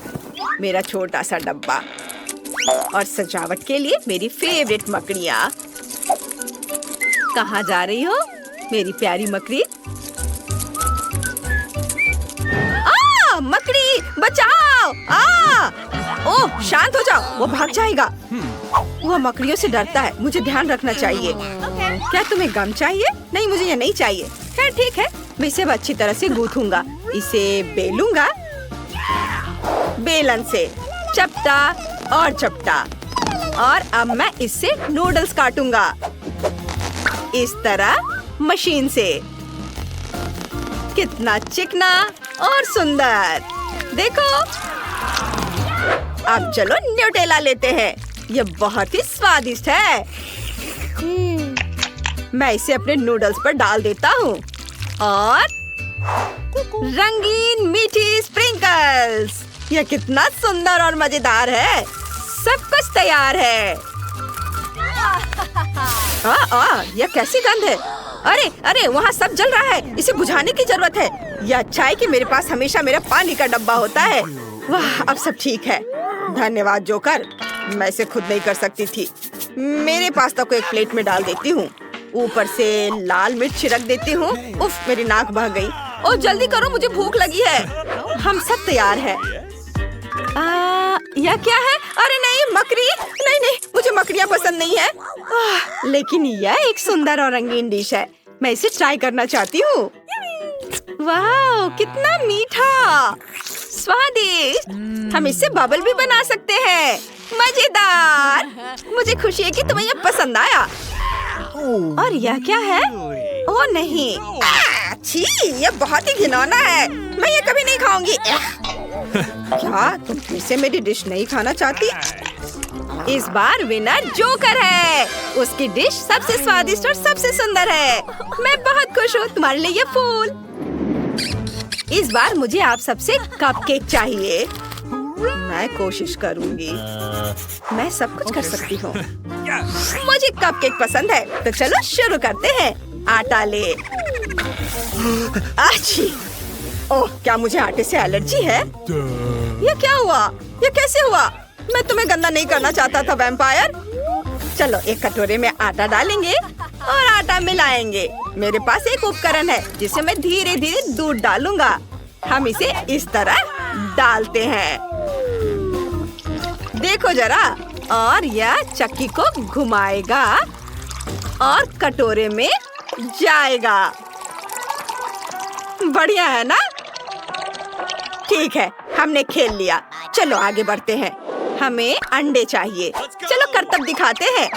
मेरा छोटा सा डब्बा और सजावट के लिए मेरी फेवरेट मकड़ियाँ। कहाँ जा रही हो मेरी प्यारी मकड़ी? मकड़ी बचाओ! ओह शांत हो जाओ, वो भाग जाएगा। वो मकड़ियों से डरता है। मुझे ध्यान रखना चाहिए। क्या तुम्हें गम चाहिए? नहीं, मुझे ये नहीं चाहिए। खैर ठीक है, मैं इसे अच्छी तरह से गूंथूंगा। इसे बेलूंगा बेलन से, चपटा और चपटा। और अब मैं इससे नूडल्स काटूंगा इस तरह मशीन से। कितना चिकना और सुंदर। देखो अब चलो न्यूटेला लेते हैं। ये बहुत ही स्वादिष्ट है। मैं इसे अपने नूडल्स पर डाल देता हूँ और रंगीन मीठी स्प्रिंकल्स। यह कितना सुंदर और मजेदार है। सब कुछ तैयार है। यह कैसी गंध है? अरे अरे वहाँ सब जल रहा है। इसे बुझाने की जरूरत है। यह अच्छा है कि मेरे पास हमेशा मेरा पानी का डब्बा होता है। वाह अब सब ठीक है। धन्यवाद जोकर, मैं इसे खुद नहीं कर सकती थी। मेरे पास्ता को एक प्लेट में डाल देती हूँ। ऊपर से लाल मिर्च छिड़क देती हूँ। उफ मेरी नाक बह गई। ओ जल्दी करो, मुझे भूख लगी है। हम सब तैयार है। यह क्या है? अरे नहीं मकड़ी, नहीं नहीं, मुझे मकड़ियाँ पसंद नहीं है। लेकिन यह एक सुंदर और रंगीन डिश है। मैं इसे ट्राई करना चाहती हूँ। वाह कितना मीठा, स्वादिष्ट। हम इससे बबल भी बना सकते हैं। मजेदार। मुझे खुशी है कि तुम्हें यह पसंद आया। और यह क्या है? ओह नहीं, छी, यह बहुत ही घिनौना है। मैं ये कभी नहीं खाऊंगी। क्या तुम फिर से मेरी डिश नहीं खाना चाहती? इस बार विनर जोकर है। उसकी डिश सबसे स्वादिष्ट और सबसे सुंदर है। मैं बहुत खुश हूँ। तुम्हारे लिए ये फूल। इस बार मुझे आप सबसे कपकेक चाहिए। मैं कोशिश करूँगी। मैं सब कुछ कर सकती हूँ। मुझे कपकेक पसंद है। तो चलो शुरू करते हैं। आटा ले। अच्छी। ओह क्या मुझे आटे से एलर्जी है? ये क्या हुआ? ये कैसे हुआ? मैं तुम्हें गंदा नहीं करना चाहता था वैम्पायर। चलो एक कटोरे में आटा डालेंगे और आटा मिलाएंगे। मेरे पास एक उपकरण है जिसे मैं धीरे धीरे दूध डालूंगा। हम इसे इस तरह डालते हैं। देखो जरा। और यह चक्की को घुमाएगा और कटोरे में जाएगा। बढ़िया है ना? ठीक है, हमने खेल लिया। चलो आगे बढ़ते हैं। हमें अंडे चाहिए। चलो करतब दिखाते हैं।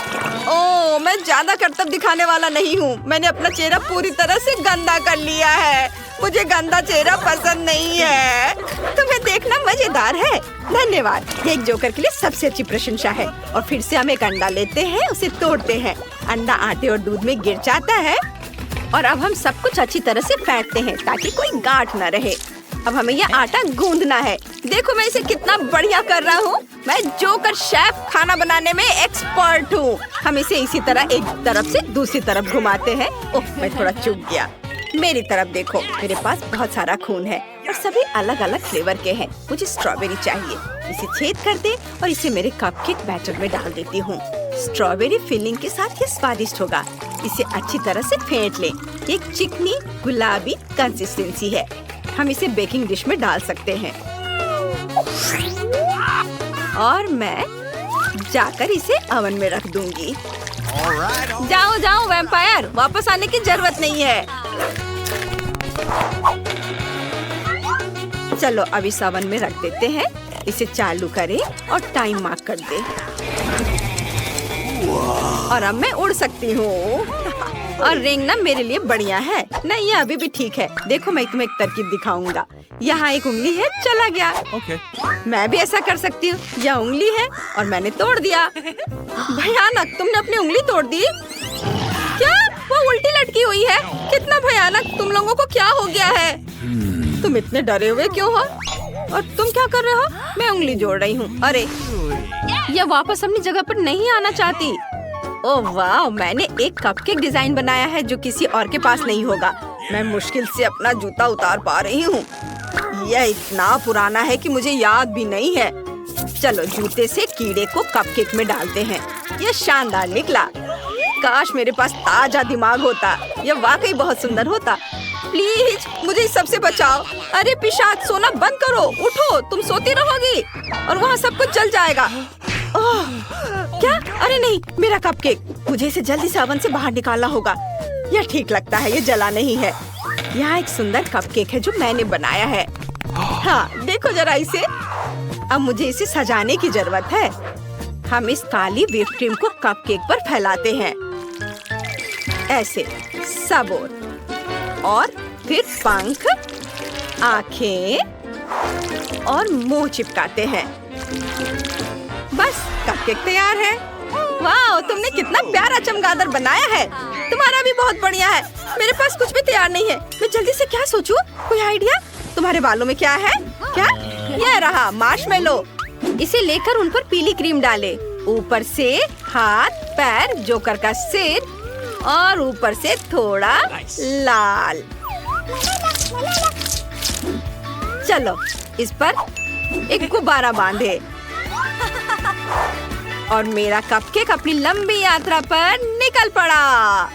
ओह मैं ज्यादा करतब दिखाने वाला नहीं हूँ। मैंने अपना चेहरा पूरी तरह से गंदा कर लिया है। मुझे गंदा चेहरा पसंद नहीं है। तुम्हें देखना मजेदार है। धन्यवाद। ये एक जोकर के लिए सबसे अच्छी प्रशंसा है। और फिर से हम एक अंडा लेते हैं, उसे तोड़ते हैं। अंडा आटे और दूध में गिर जाता है। और अब हम सब कुछ अच्छी तरह से फेंटते हैं ताकि कोई गांठ न रहे। अब हमें यह आटा गूंदना है। देखो मैं इसे कितना बढ़िया कर रहा हूँ। मैं जोकर शेफ खाना बनाने में एक्सपर्ट हूँ। हम इसे इसी तरह एक तरफ से दूसरी तरफ घुमाते हैं। ओह मैं थोड़ा चूक गया। मेरी तरफ देखो, मेरे पास बहुत सारा खून है और सभी अलग अलग फ्लेवर के हैं। मुझे स्ट्रॉबेरी चाहिए। इसे छेद कर दे और इसे मेरे कपकेक बैटर में डाल देती हूँ। स्ट्रॉबेरी फिलिंग के साथ ये स्वादिष्ट होगा। इसे अच्छी तरह से फेंट ले। एक चिकनी गुलाबी कंसिस्टेंसी है। हम इसे बेकिंग डिश में डाल सकते हैं और मैं जाकर इसे ओवन में रख दूंगी। जाओ जाओ वैम्पायर, वापस आने की जरूरत नहीं है। चलो अब इस ओवन में रख देते हैं। इसे चालू करें और टाइम मार्क कर दे। और अब मैं उड़ सकती हूँ। और रिंग ना मेरे लिए बढ़िया है। नहीं, ये अभी भी ठीक है। देखो मैं तुम्हें एक तरकीब दिखाऊंगा। यहाँ एक उंगली है, चला गया। मैं भी ऐसा कर सकती हूँ। यह उंगली है और मैंने तोड़ दिया। भयानक, तुमने अपनी उंगली तोड़ दी? क्या? वो उल्टी लटकी हुई है। कितना भयानक। तुम लोगों को क्या हो गया है? तुम इतने डरे हुए क्यों हो? और तुम क्या कर रहे हो? मैं उंगली जोड़ रही हूँ। अरे, यह वापस अपनी जगह पर नहीं आना चाहती। ओह वाह, मैंने एक कपकेक डिजाइन बनाया है जो किसी और के पास नहीं होगा। मैं मुश्किल से अपना जूता उतार पा रही हूँ। यह इतना पुराना है कि मुझे याद भी नहीं है। चलो जूते से कीड़े को कपकेक में डालते हैं। यह शानदार निकला। काश मेरे पास ताजा दिमाग होता। यह वाकई बहुत सुंदर होता। प्लीज मुझे इस सबसे बचाओ। अरे पिशाच, सोना बंद करो। उठो, तुम सोती रहोगी और वहाँ सब कुछ जल जाएगा। ओह, क्या? अरे नहीं, मेरा कपकेक। मुझे इसे जल्दी से ओवन से बाहर निकालना होगा। यह ठीक लगता है, ये जला नहीं है। यहाँ एक सुंदर कपकेक है जो मैंने बनाया है। हाँ, देखो जरा इसे। अब मुझे इसे सजाने की जरूरत है। हम इस काली व्हिप क्रीम को कपकेक पर फैलाते हैं, ऐसे सब और फिर पंख, आँखें और मुंह चिपकाते हैं। बस कपकेक तैयार है। वाह, तुमने कितना प्यारा चमगादड़ बनाया है। तुम्हारा भी बहुत बढ़िया है। मेरे पास कुछ भी तैयार नहीं है। मैं जल्दी से क्या सोचूं? कोई आइडिया? तुम्हारे बालों में क्या है? क्या? यह रहा मार्शमेलो। इसे लेकर उन पर पीली क्रीम डाले। ऊपर से हाथ, पैर, जोकर का सिर और ऊपर से थोड़ा लाल। चलो इस पर एक गुब्बारा बांधे और मेरा कपकेक अपनी लंबी यात्रा पर निकल पड़ा।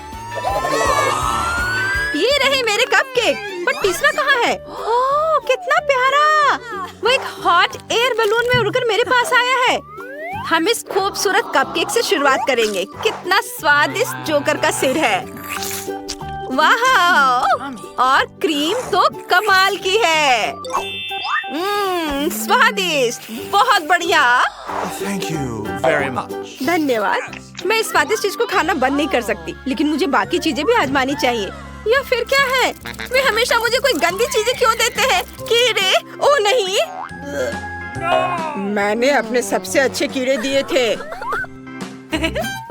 ये रहे मेरे कपकेक। पर तीसरा कहाँ है? ओह, कितना प्यारा। वो एक हॉट एयर बलून में उड़कर मेरे पास आया है। हम इस खूबसूरत कपकेक से शुरुआत करेंगे। कितना स्वादिष्ट जोकर का सिर है। वाह, और क्रीम तो कमाल की है। स्वादिष्ट, बहुत बढ़िया। Thank you very much. धन्यवाद। मैं इस स्वादिष्ट चीज को खाना बंद नहीं कर सकती, लेकिन मुझे बाकी चीजें भी आजमानी चाहिए। या फिर क्या है? वे हमेशा मुझे कोई गंदी चीजें क्यों देते हैं? कीड़े? ओह नहीं, मैंने अपने सबसे अच्छे कीड़े दिए थे।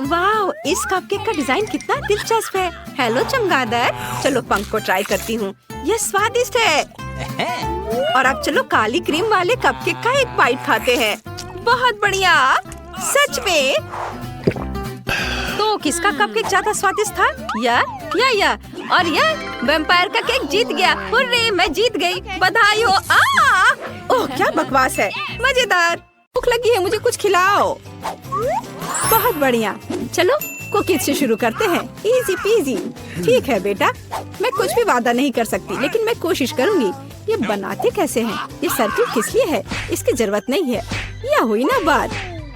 वाह, इस कपकेक का डिजाइन कितना दिलचस्प है। हेलो चमगादड़, चलो पंख को ट्राई करती हूँ। यह स्वादिष्ट है। और अब चलो काली क्रीम वाले कपकेक का एक बाइट खाते हैं। बहुत बढ़िया, सच में। तो किसका कपकेक ज्यादा स्वादिष्ट था? या और यह वैम्पायर का केक जीत गया। हुर्रे, मैं जीत गई। बधाई हो। ओह, क्या बकवास है। मजेदार। भूख लगी है, मुझे कुछ खिलाओ। बहुत बढ़िया, चलो कुकीज से शुरू करते हैं। Easy PG. ठीक है बेटा, मैं कुछ भी वादा नहीं कर सकती, लेकिन मैं कोशिश करूंगी। ये बनाते कैसे हैं? ये सर्किल किस लिए है? इसकी जरूरत नहीं है। यह हुई ना बात।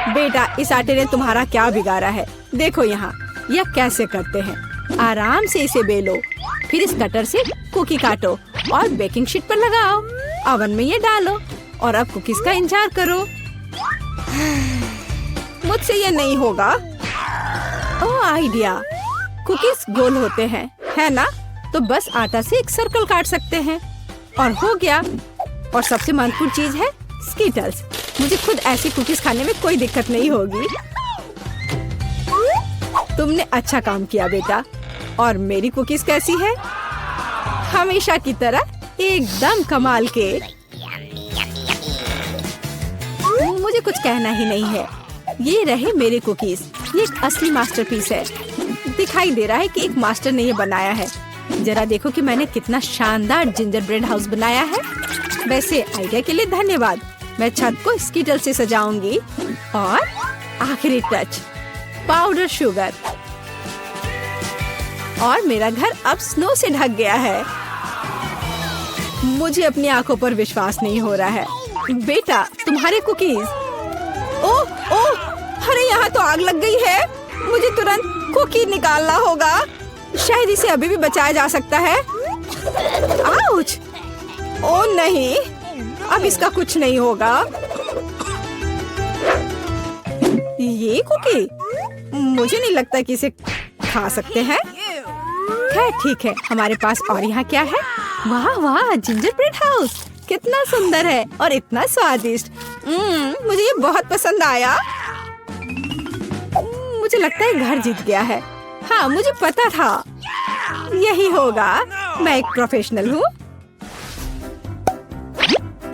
बेटा, इस आटे ने तुम्हारा क्या बिगाड़ा है? देखो यहाँ, यह कैसे करते हैं। आराम से इसे बेलो, फिर इस कटर से कुकी काटो और बेकिंग शीट पर लगाओ। ओवन में ये डालो और अब कुकीज का इंतजार करो। मुझसे ये नहीं होगा। ओह, आइडिया। कुकीज गोल होते हैं, है ना? तो बस आटा से एक सर्कल काट सकते हैं और हो गया। और सबसे महत्वपूर्ण चीज है स्कीटल्स। मुझे खुद ऐसी कुकीज खाने में कोई दिक्कत नहीं होगी। तुमने अच्छा काम किया बेटा। और मेरी कुकीज कैसी है? हमेशा की तरह एकदम कमाल के। मुझे कुछ कहना ही नहीं है। ये रहे मेरे कुकीज। ये एक असली मास्टरपीस है। दिखाई दे रहा है कि एक मास्टर ने ये बनाया है। जरा देखो कि मैंने कितना शानदार जिंजर ब्रेड हाउस बनाया है। वैसे आइडिया के लिए धन्यवाद। मैं छत को स्कीटल से सजाऊंगी और आखिरी टच पाउडर शुगर। और मेरा घर अब स्नो से ढक गया है। मुझे अपनी आंखों पर विश्वास नहीं हो रहा है। बेटा, तुम्हारे कुकीज। ओह ओह, अरे यहाँ तो आग लग गई है। मुझे तुरंत कुकी निकालना होगा। शायद इसे अभी भी बचाया जा सकता है। आउच! ओह नहीं, अब इसका कुछ नहीं होगा। ये कुकी मुझे नहीं लगता कि इसे खा सकते हैं। खैर ठीक है, हमारे पास और यहाँ क्या है? वाह वाह, जिंजर ब्रेड हाउस कितना सुंदर है और इतना स्वादिष्ट। मुझे ये बहुत पसंद आया। मुझे लगता है घर जीत गया है। हाँ, मुझे पता था यही होगा। मैं एक प्रोफेशनल हूँ।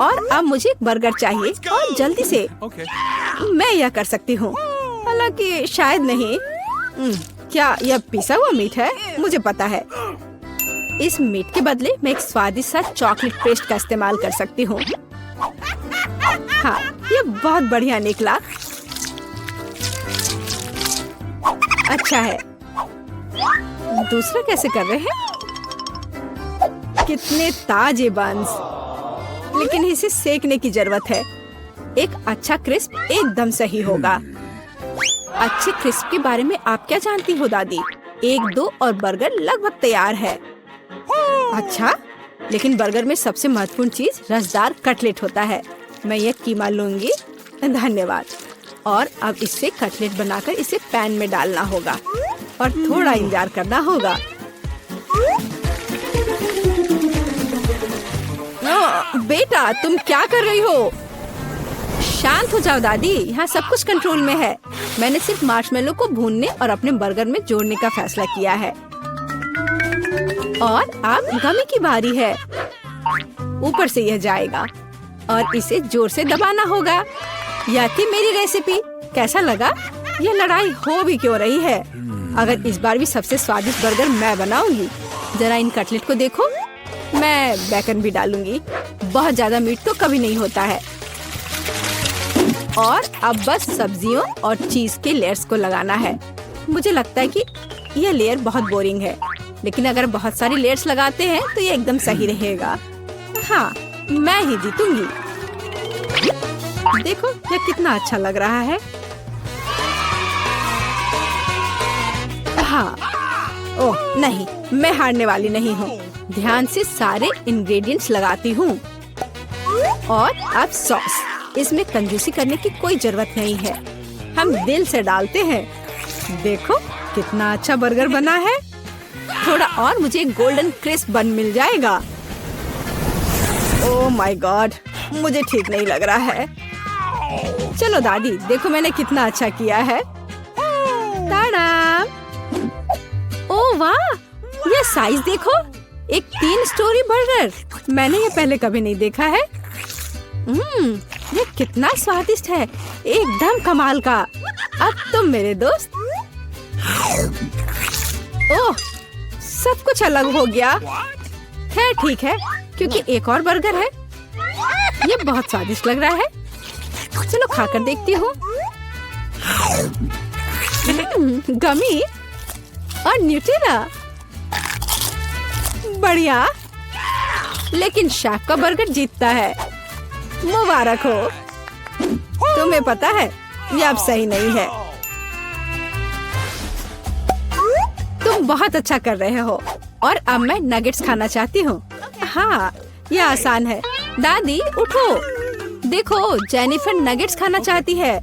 और अब मुझे एक बर्गर चाहिए और जल्दी से। Okay. मैं यह कर सकती हूँ, हालांकि शायद नहीं। क्या यह पिसा हुआ मीट है? मुझे पता है। इस मीट के बदले मैं एक स्वादिष्ट सा चॉकलेट पेस्ट का इस्तेमाल कर सकती हूँ। हाँ, ये बहुत बढ़िया निकला। अच्छा है। दूसरा कैसे कर रहे हैं? कितने ताजे बंस, लेकिन इसे सेकने की जरूरत है। एक अच्छा क्रिस्प एकदम सही होगा। अच्छे क्रिस्प के बारे में आप क्या जानती हो दादी? 1-2 और बर्गर लगभग तैयार है। अच्छा, लेकिन बर्गर में सबसे महत्वपूर्ण चीज रसदार कटलेट होता है। मैं ये कीमा लूंगी। धन्यवाद। और अब इससे कटलेट बनाकर इसे पैन में डालना होगा और थोड़ा इंतजार करना होगा। बेटा, तुम क्या कर रही हो? शांत हो जाओ दादी, यहाँ सब कुछ कंट्रोल में है। मैंने सिर्फ मार्शमेलो को भूनने और अपने बर्गर में जोड़ने का फैसला किया है। और अब गमी की बारी है। ऊपर से यह जाएगा और इसे जोर से दबाना होगा। यह थी मेरी रेसिपी। कैसा लगा? यह लड़ाई हो भी क्यों रही है? अगर इस बार भी सबसे स्वादिष्ट बर्गर मैं बनाऊंगी। जरा इन कटलेट को देखो। मैं बेकन भी डालूंगी। बहुत ज्यादा मीट तो कभी नहीं होता है। और अब बस सब्जियों और चीज के लेयर्स को लगाना है। मुझे लगता है कि यह लेयर बहुत बोरिंग है, लेकिन अगर बहुत सारी लेयर्स लगाते हैं तो ये एकदम सही रहेगा। हाँ, मैं ही जीतूंगी। देखो यह कितना अच्छा लग रहा है। हाँ, ओह नहीं, मैं हारने वाली नहीं हूँ। ध्यान से सारे इंग्रेडिएंट्स लगाती हूँ। और अब सॉस। इसमें कंजूसी करने की कोई जरूरत नहीं है। हम दिल से डालते हैं। देखो कितना अच्छा बर्गर बना है। थोड़ा और मुझे गोल्डन क्रिस्प बन मिल जाएगा। ओह माय गॉड, मुझे ठीक नहीं लग रहा है। चलो दादी, देखो मैंने कितना अच्छा किया है। ताड़ा! ओह वाह, ये साइज देखो। एक 3 स्टोरी बर्गर। मैंने ये पहले कभी नहीं देखा है। ये कितना स्वादिष्ट है, एकदम कमाल का। अब तुम मेरे दोस्त। ओह, सब कुछ अलग हो गया। खैर ठीक है, क्योंकि एक और बर्गर है। ये बहुत स्वादिष्ट लग रहा है। चलो खाकर देखती हूँ। गमी और न्यूटेला, बढ़िया। लेकिन शेफ का बर्गर जीतता है। मुबारक हो। तुम्हें पता है ये अब सही नहीं है। तुम बहुत अच्छा कर रहे हो। और अब मैं नगेट्स खाना चाहती हूँ। हाँ, ये आसान है। दादी उठो, देखो जेनिफर नगेट्स खाना चाहती है।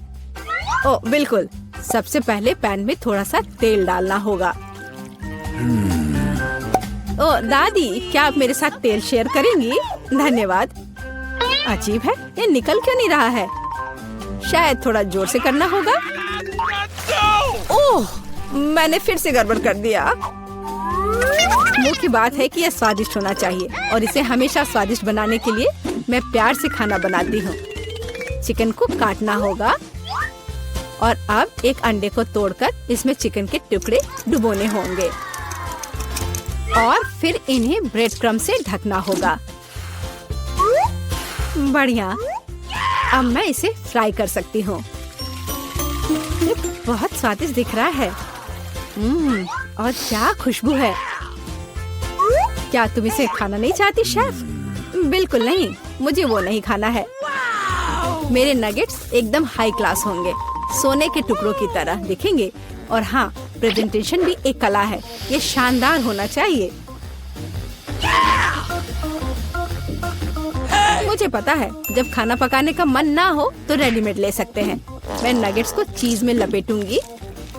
ओ बिल्कुल। सबसे पहले पैन में थोड़ा सा तेल डालना होगा। ओ दादी, क्या आप मेरे साथ तेल शेयर करेंगी? धन्यवाद। अजीब है, ये निकल क्यों नहीं रहा है? शायद थोड़ा जोर से करना होगा। ओह, मैंने फिर से गड़बड़ कर दिया। मुख्य बात है कि यह स्वादिष्ट होना चाहिए और इसे हमेशा स्वादिष्ट बनाने के लिए मैं प्यार से खाना बनाती हूँ। चिकन को काटना होगा और अब एक अंडे को तोड़कर इसमें चिकन के टुकड़े डुबोने होंगे। और फिर इन्हें ब्रेड क्रम्ब से ढकना होगा। बढ़िया। अब मैं इसे फ्राई कर सकती हूँ। ये बहुत स्वादिष्ट दिख रहा है। और क्या खुशबू है। क्या तुम इसे खाना नहीं चाहती शेफ? बिल्कुल नहीं, मुझे वो नहीं खाना है। मेरे नगेट्स एकदम हाई क्लास होंगे, सोने के टुकड़ों की तरह दिखेंगे। और हाँ, प्रेजेंटेशन भी एक कला है, ये शानदार होना चाहिए। मुझे पता है, जब खाना पकाने का मन ना हो तो रेडीमेड ले सकते हैं। मैं नगेट्स को चीज में लपेटूंगी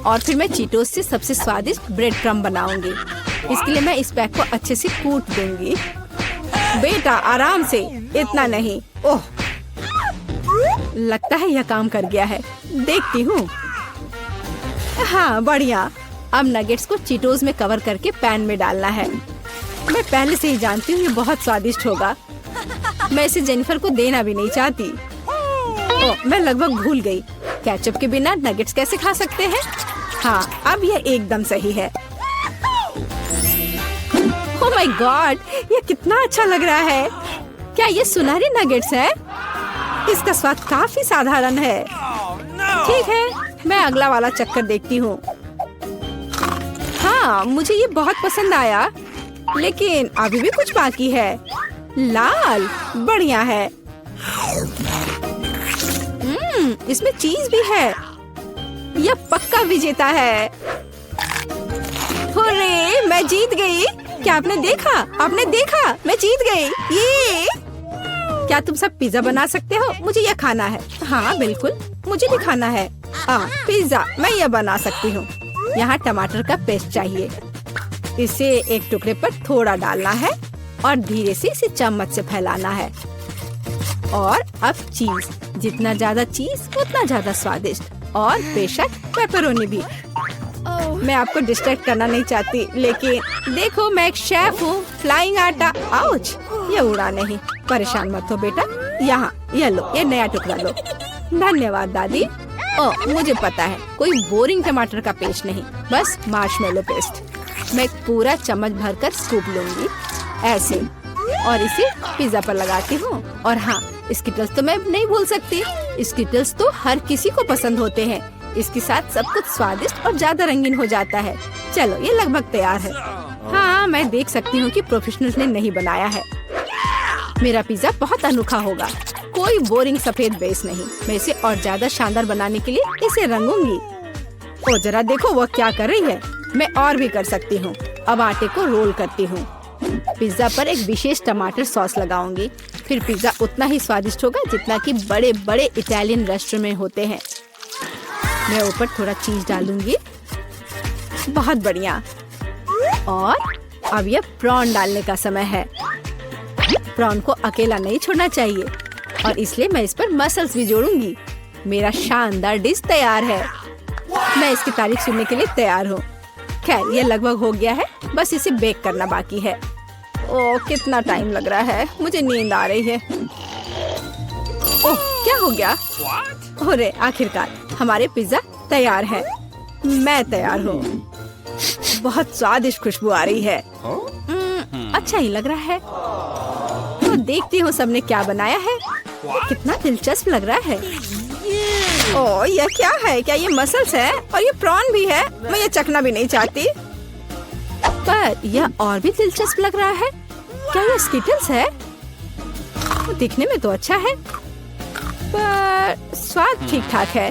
और फिर मैं चीटोस से सबसे स्वादिष्ट ब्रेड क्रम्ब बनाऊंगी। इसके लिए मैं इस पैक को अच्छे से कूट दूंगी। बेटा आराम से, इतना नहीं। ओह, लगता है यह काम कर गया है। देखती हूँ। हाँ बढ़िया। अब नगेट्स को चीटोस में कवर करके पैन में डालना है। मैं पहले से ही जानती हूँ ये बहुत स्वादिष्ट होगा। मैं इसे जेनिफर को देना भी नहीं चाहती। ओह, मैं लगभग भूल गई। केचप के बिना नगेट्स कैसे खा सकते हैं? हाँ, अब यह एकदम सही है। ओह माय गॉड, ये कितना अच्छा लग रहा है। क्या ये सुनहरी नगेट्स है? इसका स्वाद काफी साधारण है। ठीक है, मैं अगला वाला चक्कर देखती हूँ। हाँ, मुझे ये बहुत पसंद आया, लेकिन अभी भी कुछ बाकी है। लाल, बढ़िया है। इसमें चीज भी है। यह पक्का विजेता है। हुर्रे, मैं जीत गई। क्या आपने देखा? आपने देखा? मैं जीत गई। ये क्या तुम सब पिज्जा बना सकते हो? मुझे यह खाना है। हाँ बिल्कुल, मुझे भी खाना है। पिज्जा मैं यह बना सकती हूँ। यहाँ टमाटर का पेस्ट चाहिए। इसे एक टुकड़े पर थोड़ा डालना है और धीरे से इसे चम्मच से फैलाना है। और अब चीज, जितना ज्यादा चीज उतना ज्यादा स्वादिष्ट। और बेशक पेपरोनी भी। मैं आपको डिस्ट्रैक्ट करना नहीं चाहती, लेकिन देखो मैं एक शेफ हूँ। फ्लाइंग आटा, आउच, ये उड़ा नहीं। परेशान मत हो बेटा। यहाँ ये लो, ये नया टुकड़ा लो। धन्यवाद दादी। ओह, मुझे पता है, कोई बोरिंग टमाटर का पेस्ट नहीं, बस मार्शमेलो पेस्ट। मैं पूरा चम्मच भरकर स्कूप लूंगी ऐसे, और इसे पिज्जा पर लगाती हूँ। और हाँ, स्किटल्स तो मैं नहीं भूल सकती। स्किटल्स तो हर किसी को पसंद होते हैं। इसके साथ सब कुछ स्वादिष्ट और ज्यादा रंगीन हो जाता है। चलो, ये लगभग तैयार है। हाँ, मैं देख सकती हूँ कि प्रोफेशनल्स ने नहीं बनाया है। मेरा पिज्जा बहुत अनोखा होगा, कोई बोरिंग सफेद बेस नहीं। मैं इसे और ज्यादा शानदार बनाने के लिए इसे रंगूंगी। ओ जरा देखो वो क्या कर रही है। मैं और भी कर सकती हूँ। अब आटे को रोल करती हूँ। पिज्जा पर एक विशेष टमाटर सॉस लगाऊंगी। फिर पिज्जा उतना ही स्वादिष्ट होगा जितना कि बड़े बड़े इटालियन रेस्टोरेंट में होते हैं। मैं ऊपर थोड़ा चीज डालूंगी। बहुत बढ़िया। और अब यह प्रॉन डालने का समय है। प्रॉन को अकेला नहीं छोड़ना चाहिए, और इसलिए मैं इस पर मसल्स भी जोड़ूंगी। मेरा शानदार डिश तैयार है। मैं इसकी तारीफ सुनने के लिए तैयार हूँ। खैर, ये लगभग हो गया है, बस इसे बेक करना बाकी है। ओह, कितना टाइम लग रहा है, मुझे नींद आ रही है। ओह, क्या हो गया? अरे आखिरकार हमारे पिज्जा तैयार है। मैं तैयार हूँ। बहुत स्वादिष्ट खुशबू आ रही है। अच्छा ही लग रहा है। तो देखती हूँ सबने क्या बनाया है। कितना दिलचस्प लग रहा है। ओह, यह क्या है? क्या ये मसल्स है? और ये प्रॉन भी है? मैं ये चखना भी नहीं चाहती। पर यह और भी दिलचस्प लग रहा है। क्या ये स्किटल्स है? दिखने में तो अच्छा है, पर स्वाद ठीक ठाक है।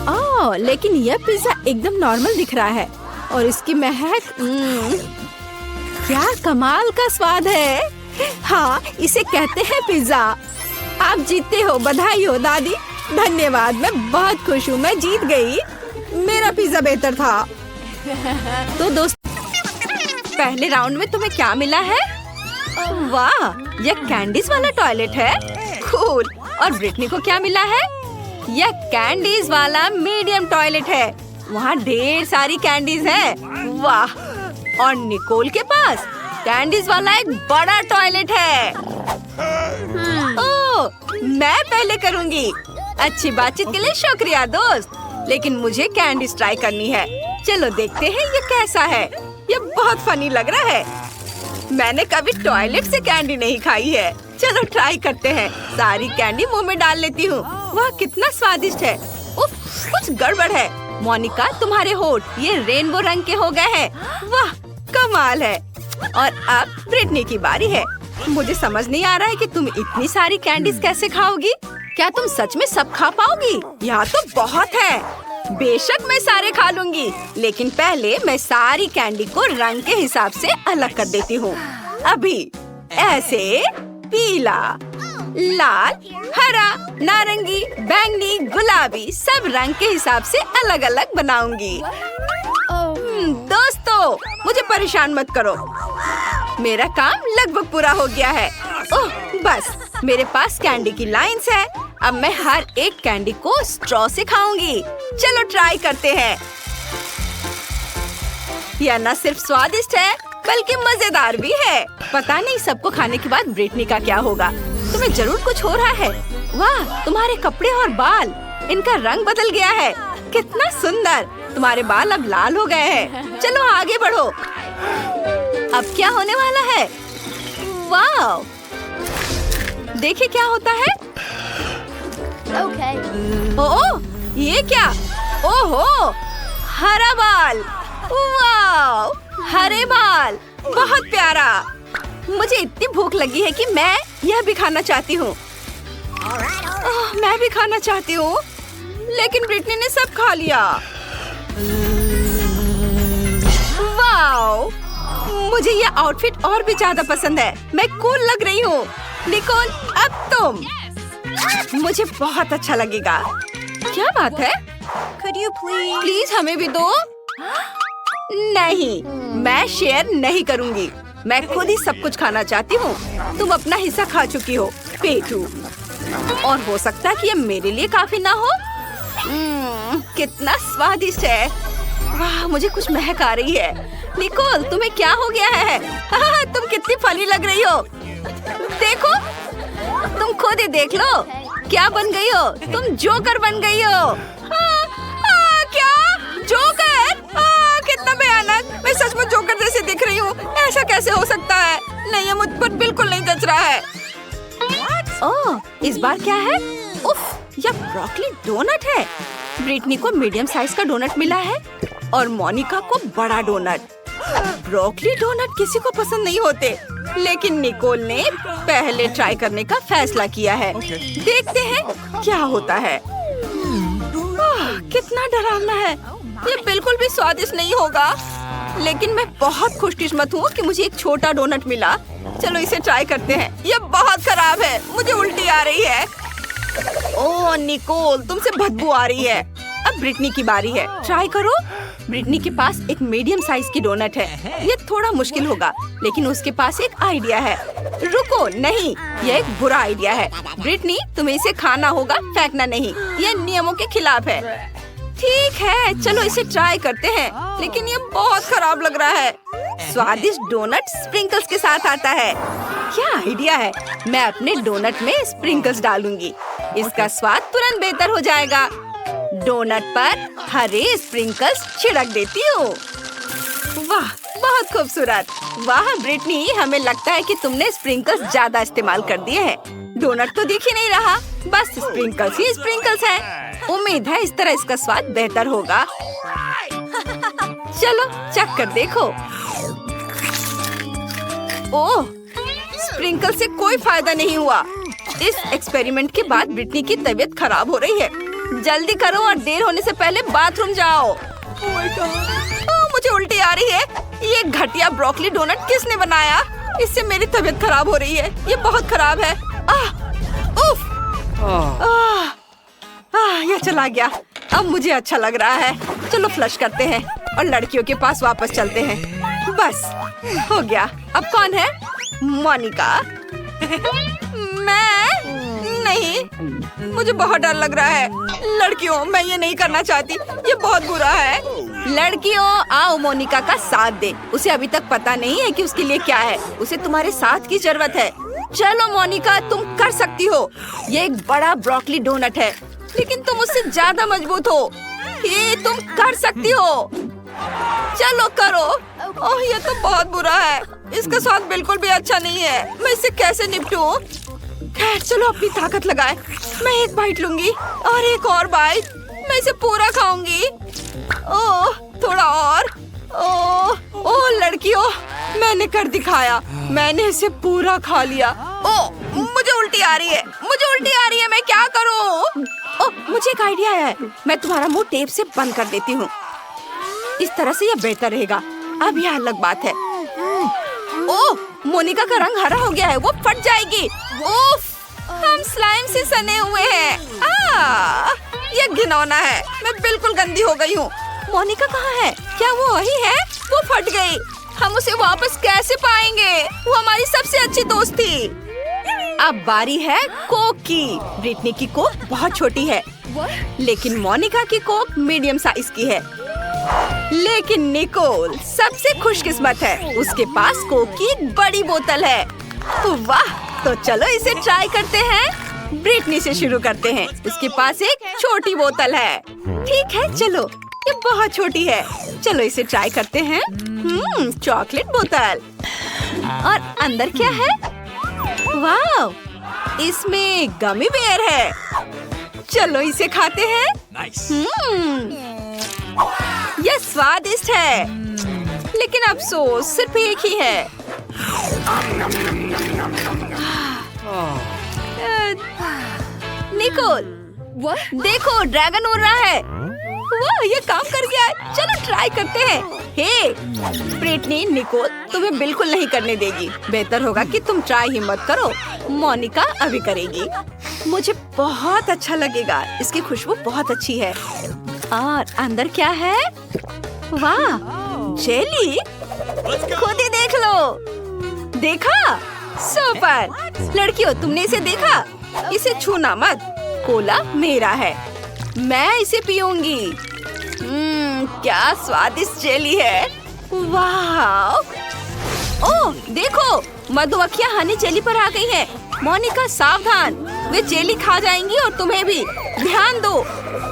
ओह, लेकिन यह पिज्जा एकदम नॉर्मल दिख रहा है। और इसकी महक, क्या कमाल का स्वाद है। हाँ, इसे कहते हैं पिज्जा। आप जीतते हो, बधाई हो दादी। धन्यवाद, मैं बहुत खुश हूँ। मैं जीत गई। मेरा पिज्जा बेहतर था। तो दोस्त, पहले राउंड में तुम्हें क्या मिला है? वाह, यह कैंडीज वाला टॉयलेट है। कूल। और ब्रिटनी को क्या मिला है? यह कैंडीज वाला मीडियम टॉयलेट है। वहाँ ढेर सारी कैंडीज है। वाह। और निकोल के पास कैंडीज वाला एक बड़ा टॉयलेट है। ओह, मैं पहले करूँगी। अच्छी बातचीत के लिए शुक्रिया दोस्त, लेकिन मुझे कैंडीज ट्राई करनी है। चलो देखते हैं ये कैसा है। ये बहुत फनी लग रहा है। मैंने कभी टॉयलेट से कैंडी नहीं खाई है। चलो ट्राई करते हैं। सारी कैंडी मुंह में डाल लेती हूँ। वाह कितना स्वादिष्ट है। उफ, कुछ गड़बड़ है। मोनिका तुम्हारे होठ ये रेनबो रंग के हो गए हैं। वाह कमाल है। और अब ब्रिटनी की बारी है। मुझे समझ नहीं आ रहा है कि तुम इतनी सारी कैंडीज कैसे खाओगी। क्या तुम सच में सब खा पाओगी? यहाँ तो बहुत है। बेशक मैं सारे खा लूंगी, लेकिन पहले मैं सारी कैंडी को रंग के हिसाब से अलग कर देती हूँ। अभी ऐसे पीला, लाल, हरा, नारंगी, बैंगनी, गुलाबी सब रंग के हिसाब से अलग अलग बनाऊंगी। दोस्तों मुझे परेशान मत करो। मेरा काम लगभग पूरा हो गया है। ओह बस मेरे पास कैंडी की लाइंस है। अब मैं हर एक कैंडी को स्ट्रॉ से खाऊंगी। चलो ट्राई करते हैं। यह न सिर्फ स्वादिष्ट है बल्कि मजेदार भी है। पता नहीं सबको खाने के बाद ब्रिटनी का क्या होगा। तुम्हें जरूर कुछ हो रहा है। वाह तुम्हारे कपड़े और बाल, इनका रंग बदल गया है। कितना सुंदर। तुम्हारे बाल अब लाल हो गए हैं। चलो आगे बढ़ो। अब क्या होने वाला है? वाह देखिए क्या होता है। ओह ये क्या? ओहो हरा बाल। वाह हरे बाल बहुत प्यारा। मुझे इतनी भूख लगी है कि मैं यह भी खाना चाहती हूँ। मैं भी खाना चाहती हूँ, लेकिन ब्रिटनी ने सब खा लिया। वाओ मुझे यह आउटफिट और भी ज्यादा पसंद है। मैं कूल लग रही हूँ। निकोल अब तुम। मुझे बहुत अच्छा लगेगा। क्या बात है? प्लीज हमें भी दो। नहीं मैं शेयर नहीं करूँगी। मैं खुद ही सब कुछ खाना चाहती हूँ। तुम अपना हिस्सा खा चुकी हो पेटू, और हो सकता है कि ये मेरे लिए काफी ना हो। कितना स्वादिष्ट है। वाह मुझे कुछ महक आ रही है। निकोल तुम्हें क्या हो गया है? तुम कितनी फनी लग रही हो। देखो तुम खुद ही देख लो क्या बन गई हो। तुम जोकर बन गई हो। क्या जोकर? कितना भयानक। मैं सचमुच जोकर जैसे दिख रही हूँ। ऐसा कैसे हो सकता है? नहीं ये मुझ पर बिल्कुल नहीं जच रहा है। ओह इस बार क्या है? उफ यह ब्रोकली डोनट है। ब्रिटनी को मीडियम साइज का डोनट मिला है और मोनिका को बड़ा डोनट। ब्रोकली डोनट किसी को पसंद नहीं होते, लेकिन निकोल ने पहले ट्राई करने का फैसला किया है। देखते हैं क्या होता है। कितना डरावना है। ये बिल्कुल भी स्वादिष्ट नहीं होगा, लेकिन मैं बहुत खुशकिस्मत हूँ कि मुझे एक छोटा डोनट मिला। चलो इसे ट्राई करते हैं। ये बहुत खराब है। मुझे उल्टी आ रही है। ओह निकोल तुमसे बदबू आ रही है। अब ब्रिटनी की बारी है। ट्राई करो। ब्रिटनी के पास एक मीडियम साइज की डोनट है। ये थोड़ा मुश्किल होगा, लेकिन उसके पास एक आइडिया है। रुको नहीं, ये एक बुरा आइडिया है। ब्रिटनी तुम्हें इसे खाना होगा, फेंकना नहीं। ये नियमों के खिलाफ है। ठीक है चलो इसे ट्राई करते हैं, लेकिन ये बहुत खराब लग रहा है। स्वादिष्ट डोनट स्प्रिंकल्स के साथ आता है। क्या आइडिया है। मैं अपने डोनट में स्प्रिंकल्स डालूंगी। इसका स्वाद तुरंत बेहतर हो जाएगा। डोनट पर हरे स्प्रिंकल्स छिड़क देती हूँ। वाह बहुत खूबसूरत। वाह ब्रिटनी हमें लगता है कि तुमने स्प्रिंकल्स ज्यादा इस्तेमाल कर दिए हैं। डोनट तो दिख ही नहीं रहा, बस स्प्रिंकल्स ही स्प्रिंकल्स हैं। उम्मीद है इस तरह इसका स्वाद बेहतर होगा। चलो चख कर देखो। ओह स्प्रिंकल से कोई फायदा नहीं हुआ। इस एक्सपेरिमेंट के बाद ब्रिटनी की तबीयत खराब हो रही है। जल्दी करो और देर होने से पहले बाथरूम जाओ। मुझे उल्टी आ रही है। ये घटिया ब्रोकली डोनट किसने बनाया? इससे मेरी तबीयत खराब हो रही है। ये बहुत खराब है। उफ! यह चला गया। अब मुझे अच्छा लग रहा है। चलो फ्लश करते हैं और लड़कियों के पास वापस चलते हैं। बस हो गया। अब कौन है? मोनिका। मैं नहीं, मुझे बहुत डर लग रहा है। लड़कियों मैं ये नहीं करना चाहती। ये बहुत बुरा है। लड़कियों आओ मोनिका का साथ दे। उसे अभी तक पता नहीं है कि उसके लिए क्या है। उसे तुम्हारे साथ की जरूरत है। चलो मोनिका तुम कर सकती हो। ये एक बड़ा ब्रोकली डोनट है, लेकिन तुम उससे ज्यादा मजबूत हो। ये तुम कर सकती हो। चलो करो। ओह ये तो बहुत बुरा है। इसका स्वाद बिल्कुल भी अच्छा नहीं है। मैं इससे कैसे निपटूं? खैर चलो अपनी ताकत लगाए। मैं एक बाइट लूंगी और एक और बाइट। मैं इसे पूरा खाऊंगी। ओह थोड़ा और। ओह लड़कियों, मैंने कर दिखाया। मैंने इसे पूरा खा लिया। ओह मुझे उल्टी आ रही है। मैं क्या करूं? ओह मुझे एक आइडिया है। मैं तुम्हारा मुंह टेप से बंद कर देती हूँ। इस तरह से यह बेहतर रहेगा। अब यह अलग बात है। ओह मोनिका का रंग हरा हो गया है। वो फट जाएगी। उफ, हम स्लाइम से सने हुए हैं। यह घिनौना है। मैं बिल्कुल गंदी हो गई हूँ। मोनिका कहाँ है? क्या वो वही है? वो फट गई। हम उसे वापस कैसे पाएंगे? वो हमारी सबसे अच्छी दोस्त थी। अब बारी है कोक की। ब्रिटनी की कोक बहुत छोटी है, लेकिन मोनिका की कोक मीडियम साइज की है। लेकिन निकोल सबसे खुशकिस्मत है। उसके पास कोक की एक बड़ी बोतल है। वाह, तो चलो इसे ट्राई करते हैं। ब्रिटनी से शुरू करते हैं। उसके पास एक छोटी बोतल है। ठीक है चलो, ये बहुत छोटी है। चलो इसे ट्राई करते हैं। चॉकलेट बोतल। और अंदर क्या है? वाह, इसमें गमी बेयर है। चलो इसे खाते हैं। Nice. यह स्वादिष्ट है, लेकिन अफसोस सिर्फ एक ही है। निकोल, देखो ड्रैगन उड़ रहा है। वाह, ये काम कर गया है। चलो ट्राई करते हैं। हे ब्रिटनी, निकोल तुम्हें बिल्कुल नहीं करने देगी। बेहतर होगा कि तुम ट्राई ही मत करो। मोनिका अभी करेगी। मुझे बहुत अच्छा लगेगा। इसकी खुशबू बहुत अच्छी है। और अंदर क्या है? वाह, जेली। खुद ही देख लो। देखा? सुपर। लड़कियों, तुमने इसे देखा? इसे छूना मत। कोला मेरा है। मैं इसे पीऊंगी। क्या स्वादिष्ट जेली है। वाह। ओह देखो, मधुमक्खियाँ हनी जेली पर आ गई हैं। मोनिका सावधान, वे जेली खा जाएंगी और तुम्हें भी। ध्यान दो।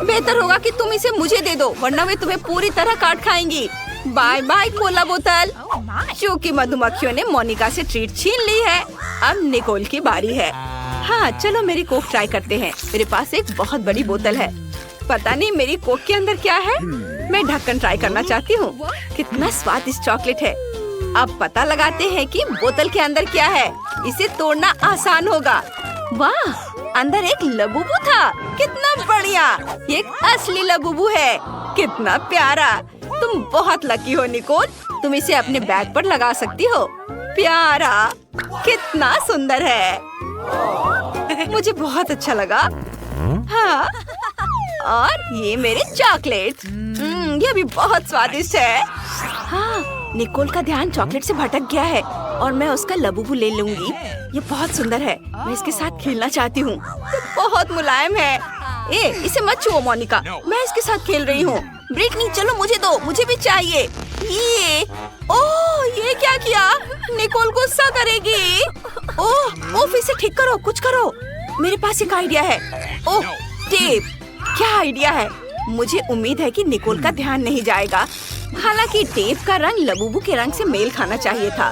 बेहतर होगा कि तुम इसे मुझे दे दो, वरना वे तुम्हें पूरी तरह काट खाएंगी। बाय बाय कोला बोतल। क्योंकि मधुमक्खियों ने मोनिका से ट्रीट छीन ली है, अब निकोल की बारी है। हाँ चलो मेरी कोक ट्राई करते हैं। मेरे पास एक बहुत बड़ी बोतल है। पता नहीं मेरी कोक के अंदर क्या है। मैं ढक्कन ट्राई करना चाहती हूँ। कितना स्वादिष्ट चॉकलेट है। अब पता लगाते हैं कि बोतल के अंदर क्या है। इसे तोड़ना आसान होगा। वाह, अंदर एक लबूबू था। कितना बढ़िया। ये एक असली लबूबू है। कितना प्यारा। तुम बहुत लकी हो निकोल। तुम इसे अपने बैग पर लगा सकती हो। प्यारा, कितना सुंदर है। मुझे बहुत अच्छा लगा। हाँ, और ये मेरे चॉकलेट। ये भी बहुत स्वादिष्ट है। हाँ, निकोल का ध्यान चॉकलेट से भटक गया है और मैं उसका लबूबू ले लूंगी। ये बहुत सुंदर है। मैं इसके साथ खेलना चाहती हूँ। ये बहुत मुलायम है। इसे मत छुओ मोनिका। मैं इसके साथ खेल रही हूँ। ब्रिटनी चलो मुझे दो, मुझे भी चाहिए। ये क्या किया? निकोल गुस्सा करेगी। ओह इसे ठीक करो, कुछ करो। मेरे पास एक आइडिया है। ओह टेप। क्या आइडिया है? मुझे उम्मीद है कि निकोल का ध्यान नहीं जाएगा। हालांकि टेप का रंग लबूबू के रंग से मेल खाना चाहिए था।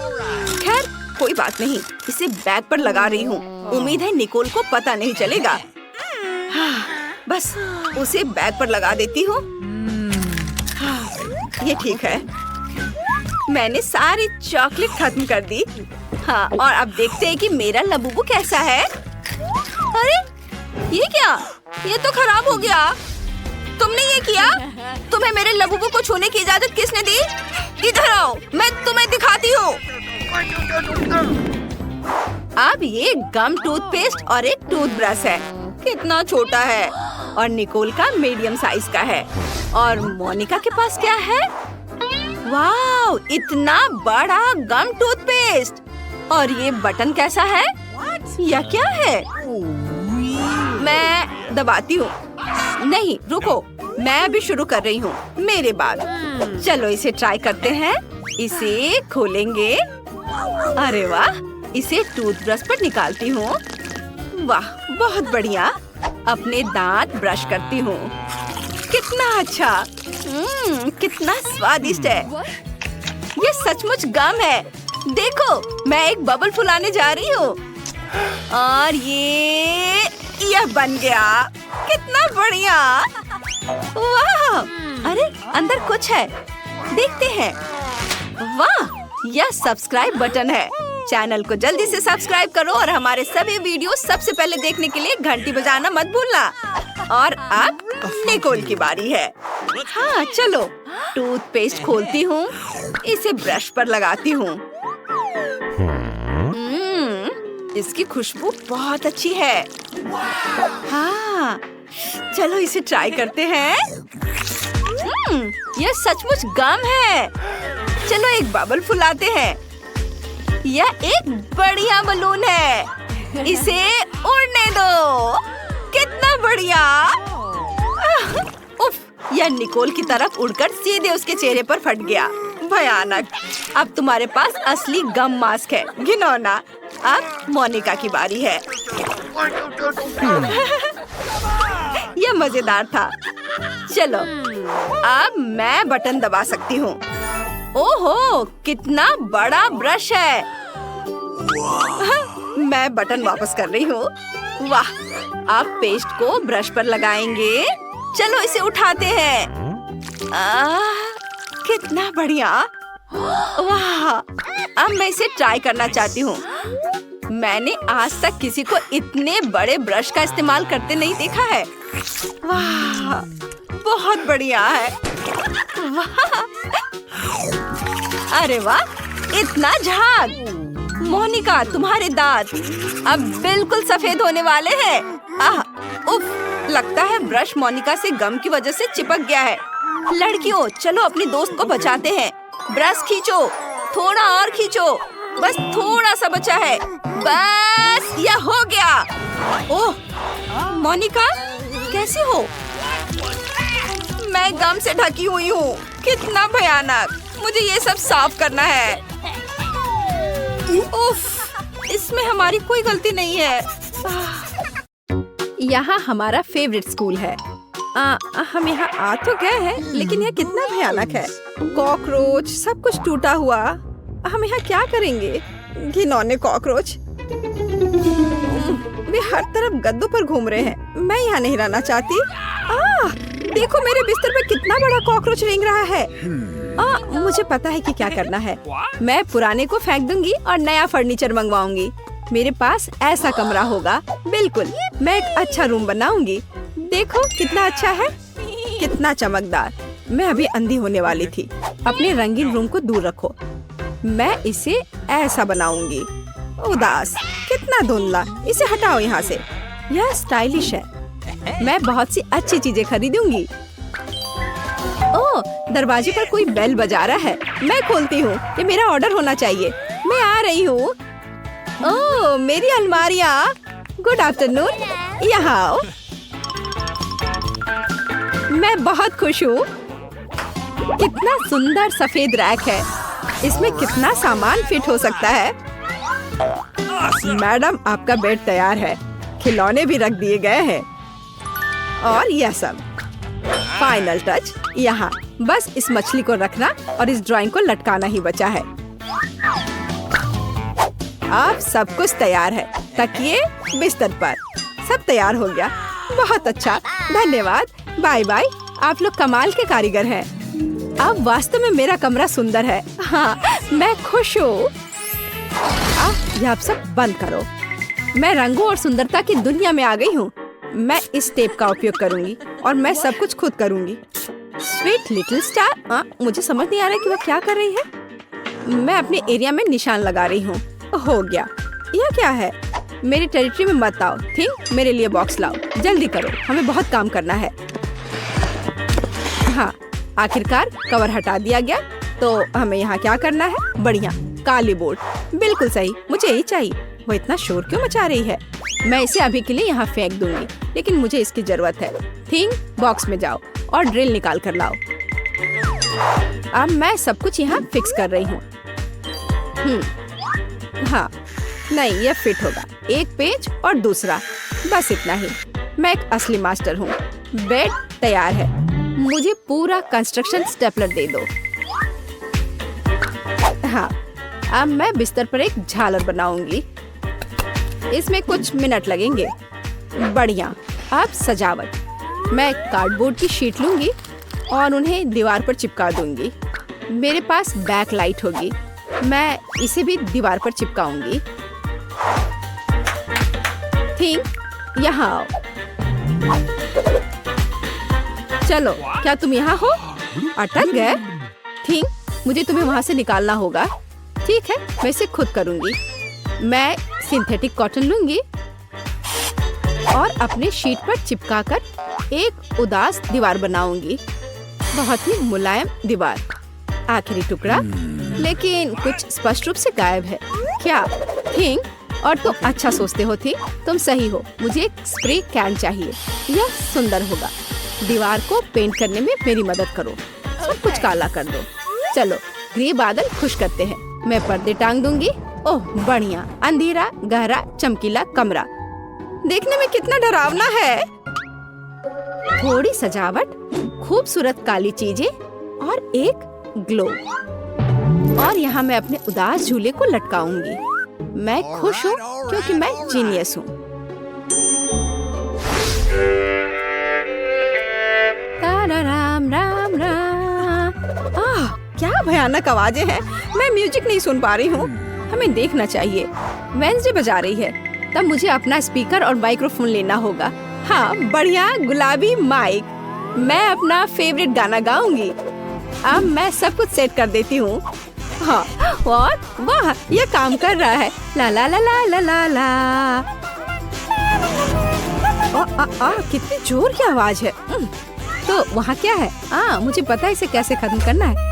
खैर कोई बात नहीं, इसे बैग पर लगा रही हूँ। उम्मीद है निकोल को पता नहीं चलेगा। हाँ, बस उसे बैग पर लगा देती हूँ। हाँ, ये ठीक है। मैंने सारी चॉकलेट खत्म कर दी। हाँ, और अब देखते हैं कि मेरा लबूबू कैसा है। अरे ये क्या? ये तो खराब हो गया। तुमने ये किया? तुम्हें मेरे लबूबू को छूने की इजाजत किसने दी? इधर आओ, मैं तुम्हें दिखाती हूँ। अब ये गम टूथपेस्ट और एक टूथब्रश है। कितना छोटा है। और निकोल का मीडियम साइज का है। और मोनिका के पास क्या है? वाव, इतना बड़ा गम टूथपेस्ट। और ये बटन कैसा है? यह क्या है? मैं दबाती हूँ। नहीं रुको, मैं अभी शुरू कर रही हूँ। मेरे बाद। चलो इसे ट्राई करते हैं। इसे खोलेंगे। अरे वाह, इसे टूथब्रश पर निकालती हूँ। वाह, बहुत बढ़िया। अपने दांत ब्रश करती हूँ। कितना अच्छा। कितना स्वादिष्ट है। ये सचमुच गम है। देखो, मैं एक बबल फुलाने जा रही हूँ और ये बन गया। कितना बढ़िया! वाह! अरे अंदर कुछ है, देखते हैं। वाह! यह सब्सक्राइब बटन है। चैनल को जल्दी से सब्सक्राइब करो और हमारे सभी वीडियो सबसे पहले देखने के लिए घंटी बजाना मत भूलना। और अब निकोल की बारी है। हाँ चलो, टूथपेस्ट खोलती हूँ, इसे ब्रश पर लगाती हूँ। इसकी खुशबू बहुत अच्छी है। हाँ, चलो इसे ट्राई करते हैं। यह सचमुच गम है। चलो एक बबल फुलाते हैं। यह एक बढ़िया बलून है, इसे उड़ने दो। कितना बढ़िया! उफ, यह निकोल की तरफ उड़कर सीधे उसके चेहरे पर फट गया। भयानक! अब तुम्हारे पास असली गम मास्क है, घिनौना। अब मोनिका की बारी है। यह मजेदार था। चलो, अब मैं बटन दबा सकती हूँ। ओहो, कितना बड़ा ब्रश है। मैं बटन वापस कर रही हूँ। वाह! अब पेस्ट को ब्रश पर लगाएंगे। चलो इसे उठाते हैं। कितना बढ़िया! वाह! अब मैं इसे ट्राई करना चाहती हूँ। मैंने आज तक किसी को इतने बड़े ब्रश का इस्तेमाल करते नहीं देखा है। वाह! बहुत बढ़िया है। वाह! अरे वाह! इतना झाग! मोनिका, तुम्हारे दांत अब बिल्कुल सफेद होने वाले हैं। उफ! लगता है ब्रश मोनिका से गम की वजह से चिपक गया है। लड़कियों, चलो अपनी दोस्त को बचाते हैं। ब्रश खींचो, थोड़ा और खींचो, बस थोड़ा सा बचा है। बस यह हो गया। ओह, मोनिका, कैसी हो? मैं गम से ढकी हुई हूँ। कितना भयानक! मुझे ये सब साफ करना है। उफ, इसमें हमारी कोई गलती नहीं है। यहाँ हमारा फेवरेट स्कूल है। हम यहाँ आ तो गए हैं, लेकिन यह कितना भयानक है। कॉकरोच, सब कुछ टूटा हुआ। हम यहाँ क्या करेंगे? घिनौने कॉकरोच, वे हर तरफ गद्दों पर घूम रहे हैं। मैं यहाँ नहीं रहना चाहती। देखो, मेरे बिस्तर पे कितना बड़ा कॉकरोच रेंग रहा है। मुझे पता है कि क्या करना है। मैं पुराने को फेंक दूंगी और नया फर्नीचर मंगवाऊंगी। मेरे पास ऐसा कमरा होगा। बिल्कुल, मैं एक अच्छा रूम बनाऊंगी। देखो कितना अच्छा है, कितना चमकदार। मैं अभी अंधी होने वाली थी। अपने रंगीन रूम को दूर रखो। मैं इसे ऐसा बनाऊंगी। उदास, कितना धुंधला। इसे हटाओ यहाँ से। यह स्टाइलिश है। मैं बहुत सी अच्छी चीजें खरीदूंगी। ओह, दरवाजे पर कोई बेल बजा रहा है। मैं खोलती हूँ। ये मेरा ऑर्डर होना चाहिए। मैं आ रही हूँ। ओह, मेरी अलमारियाँ। गुड आफ्टरनून, यहाँ आओ। मैं बहुत खुश हूँ। कितना सुंदर सफेद रैक है। इसमें कितना सामान फिट हो सकता है। मैडम, आपका बेड तैयार है। खिलौने भी रख दिए गए हैं। और यह सब फाइनल टच यहाँ। बस इस मछली को रखना और इस ड्राइंग को लटकाना ही बचा है। अब सब कुछ तैयार है। तकिए, बिस्तर पर, सब तैयार हो गया। बहुत अच्छा, धन्यवाद। Bye bye. आप लोग कमाल के कारीगर हैं। अब वास्तव में मेरा कमरा सुंदर है। हाँ, मैं खुश हूँ। यह आप सब बंद करो। मैं रंगों और सुंदरता की दुनिया में आ गई हूँ। मैं इस टेप का उपयोग करूंगी और मैं सब कुछ खुद करूंगी। स्वीट लिटिल स्टार, मुझे समझ नहीं आ रहा कि वह क्या कर रही है। मैं अपने एरिया में निशान लगा रही हूँ। हो गया। यह क्या है? मेरी टेरिटरी में मत आओ। ठीक, मेरे लिए बॉक्स लाओ। जल्दी करो, हमें बहुत काम करना है। हाँ, आखिरकार कवर हटा दिया गया। तो हमें यहाँ क्या करना है? बढ़िया, काली बोर्ड। बिल्कुल सही, मुझे यही चाहिए। वो इतना शोर क्यों मचा रही है? मैं इसे अभी के लिए यहाँ फेंक दूंगी, लेकिन मुझे इसकी जरूरत है। थिंग, बॉक्स में जाओ और ड्रिल निकाल कर लाओ। अब मैं सब कुछ यहाँ फिक्स कर रही हूँ। हाँ, नहीं, यह फिट होगा। एक पेज और दूसरा, बस इतना ही। मैं एक असली मास्टर हूँ। बेड तैयार है। मुझे पूरा कंस्ट्रक्शन स्टेपलर दे दो। हाँ, अब मैं बिस्तर पर एक झालर बनाऊंगी। इसमें कुछ मिनट लगेंगे। बढ़िया। अब सजावट। मैं कार्डबोर्ड की शीट लूंगी और उन्हें दीवार पर चिपका दूंगी। मेरे पास बैक लाइट होगी। मैं इसे भी दीवार पर चिपकाऊंगी। थिंक, यहाँ आओ। चलो, क्या तुम यहाँ हो? अटक गए? थिंक, मुझे तुम्हें वहाँ से निकालना होगा। ठीक है, मैं इसे खुद करूंगी। मैं सिंथेटिक कॉटन लूंगी और अपने शीट पर चिपकाकर एक उदास दीवार बनाऊंगी। बहुत ही मुलायम दीवार। आखिरी टुकड़ा, लेकिन कुछ स्पष्ट रूप से गायब है। क्या? थिंक, और तुम अच्छा सोचते हो थी। तुम सही हो। मुझे एक स्प्रे कैन चाहिए। यह सुंदर होगा। दीवार को पेंट करने में मेरी मदद करो। सब कुछ काला कर दो। चलो, ग्रे बादल खुश करते हैं। मैं पर्दे टांग दूंगी। ओह बढ़िया। अंधेरा, गहरा, चमकीला कमरा। देखने में कितना डरावना है। थोड़ी सजावट, खूबसूरत काली चीजें और एक ग्लो। और यहाँ मैं अपने उदास झूले को लटकाऊंगी। मैं खुश हूँ क्योंकि मैं जीनियस हूँ। राम राम राम। क्या भयानक आवाजें हैं। मैं म्यूजिक नहीं सुन पा रही हूँ। हमें देखना चाहिए। वेंसडे बजा रही है। तब मुझे अपना स्पीकर और माइक्रोफोन लेना होगा। हाँ, बढ़िया गुलाबी माइक। मैं अपना फेवरेट गाना गाऊंगी। अब मैं सब कुछ सेट कर देती हूँ। हाँ, और वाह, ये काम कर रहा है। ला ला ला ला ला ला ला। कितनी जोर की आवाज है। तो वहाँ क्या है? मुझे पता है इसे कैसे खत्म करना है।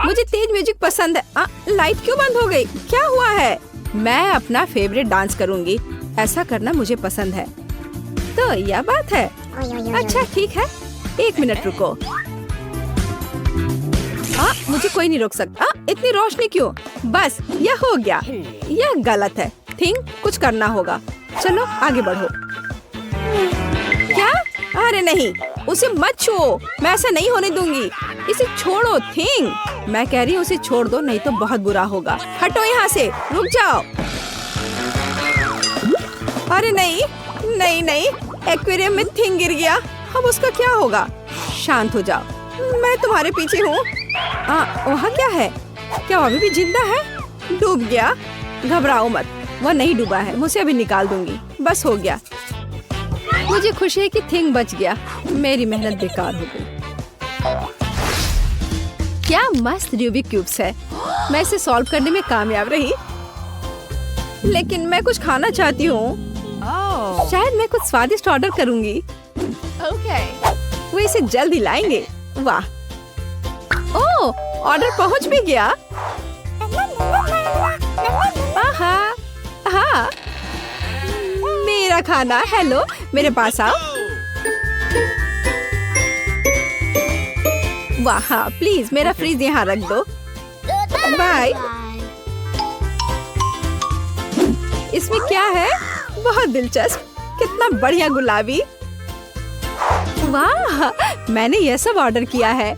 मुझे तेज म्यूजिक पसंद है। लाइट क्यों बंद हो गई? क्या हुआ है? मैं अपना फेवरेट डांस करूंगी। ऐसा करना मुझे पसंद है। तो यह बात है। अच्छा ठीक है, 1 मिनट रुको। मुझे कोई नहीं रोक सकता। इतनी रोशनी क्यों? बस यह हो गया। यह गलत है। थिंक, कुछ करना होगा। चलो आगे बढ़ो। क्या? अरे नहीं, उसे मत छुओ। मैं ऐसा नहीं होने दूंगी। इसे छोड़ो। थिंक, मैं कह रही हूँ उसे छोड़ दो, नहीं तो बहुत बुरा होगा। हटो यहाँ से। रुक जाओ। अरे नहीं नहीं नहीं, एक्वेरियम में थिंग गिर गया। अब उसका क्या होगा? शांत हो जाओ, मैं तुम्हारे पीछे हूँ। वहाँ क्या है? क्या वो अभी भी जिंदा है? डूब गया? घबराओ मत, वह नहीं डूबा है। मुझे अभी निकाल दूंगी। बस हो गया। मुझे खुशी है कि थिंग बच गया। मेरी मेहनत बेकार हो गई। क्या मस्त रूबिक क्यूब्स है। मैं इसे सॉल्व करने में कामयाब रही, लेकिन मैं कुछ खाना चाहती हूँ। शायद मैं कुछ स्वादिष्ट ऑर्डर करूँगी। वो इसे जल्दी लाएंगे। वाह, ओह, ऑर्डर पहुँच भी गया। हाँ, मेरा खाना। हेलो, मेरे पास आओ। वाह, प्लीज मेरा फ्रिज यहाँ रख दो। बाय। इसमें क्या है? बहुत दिलचस्प। कितना बढ़िया गुलाबी। वाह, मैंने यह सब ऑर्डर किया है।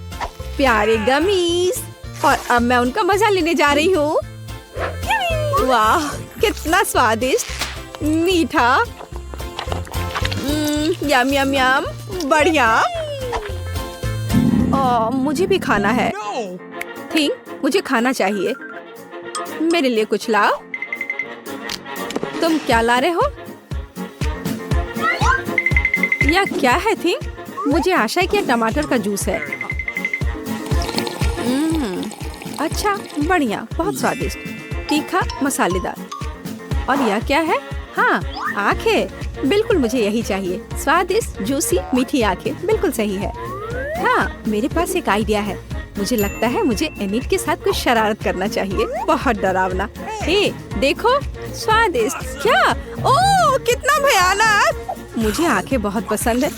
प्यारे गमीज, और अब मैं उनका मजा लेने जा रही हूँ। वाह, कितना स्वादिष्ट, मीठा। यम यम यम, बढ़िया। मुझे भी खाना है। थिंक, मुझे खाना चाहिए। मेरे लिए कुछ लाओ। तुम क्या ला रहे हो? यह क्या है थिंक? मुझे आशा है कि यह टमाटर का जूस है। अच्छा, बढ़िया, बहुत स्वादिष्ट, तीखा, मसालेदार। और यह क्या है? हाँ, आंखें। बिल्कुल मुझे यही चाहिए। स्वादिष्ट, जूसी, मीठी आंखें। बिल्कुल सही है। हाँ, मेरे पास एक आइडिया है। मुझे लगता है मुझे एनिट के साथ कुछ शरारत करना चाहिए। बहुत डरावना। हे, देखो, स्वादिष्ट। क्या? ओह, कितना भयानक। मुझे आंखें बहुत पसंद है।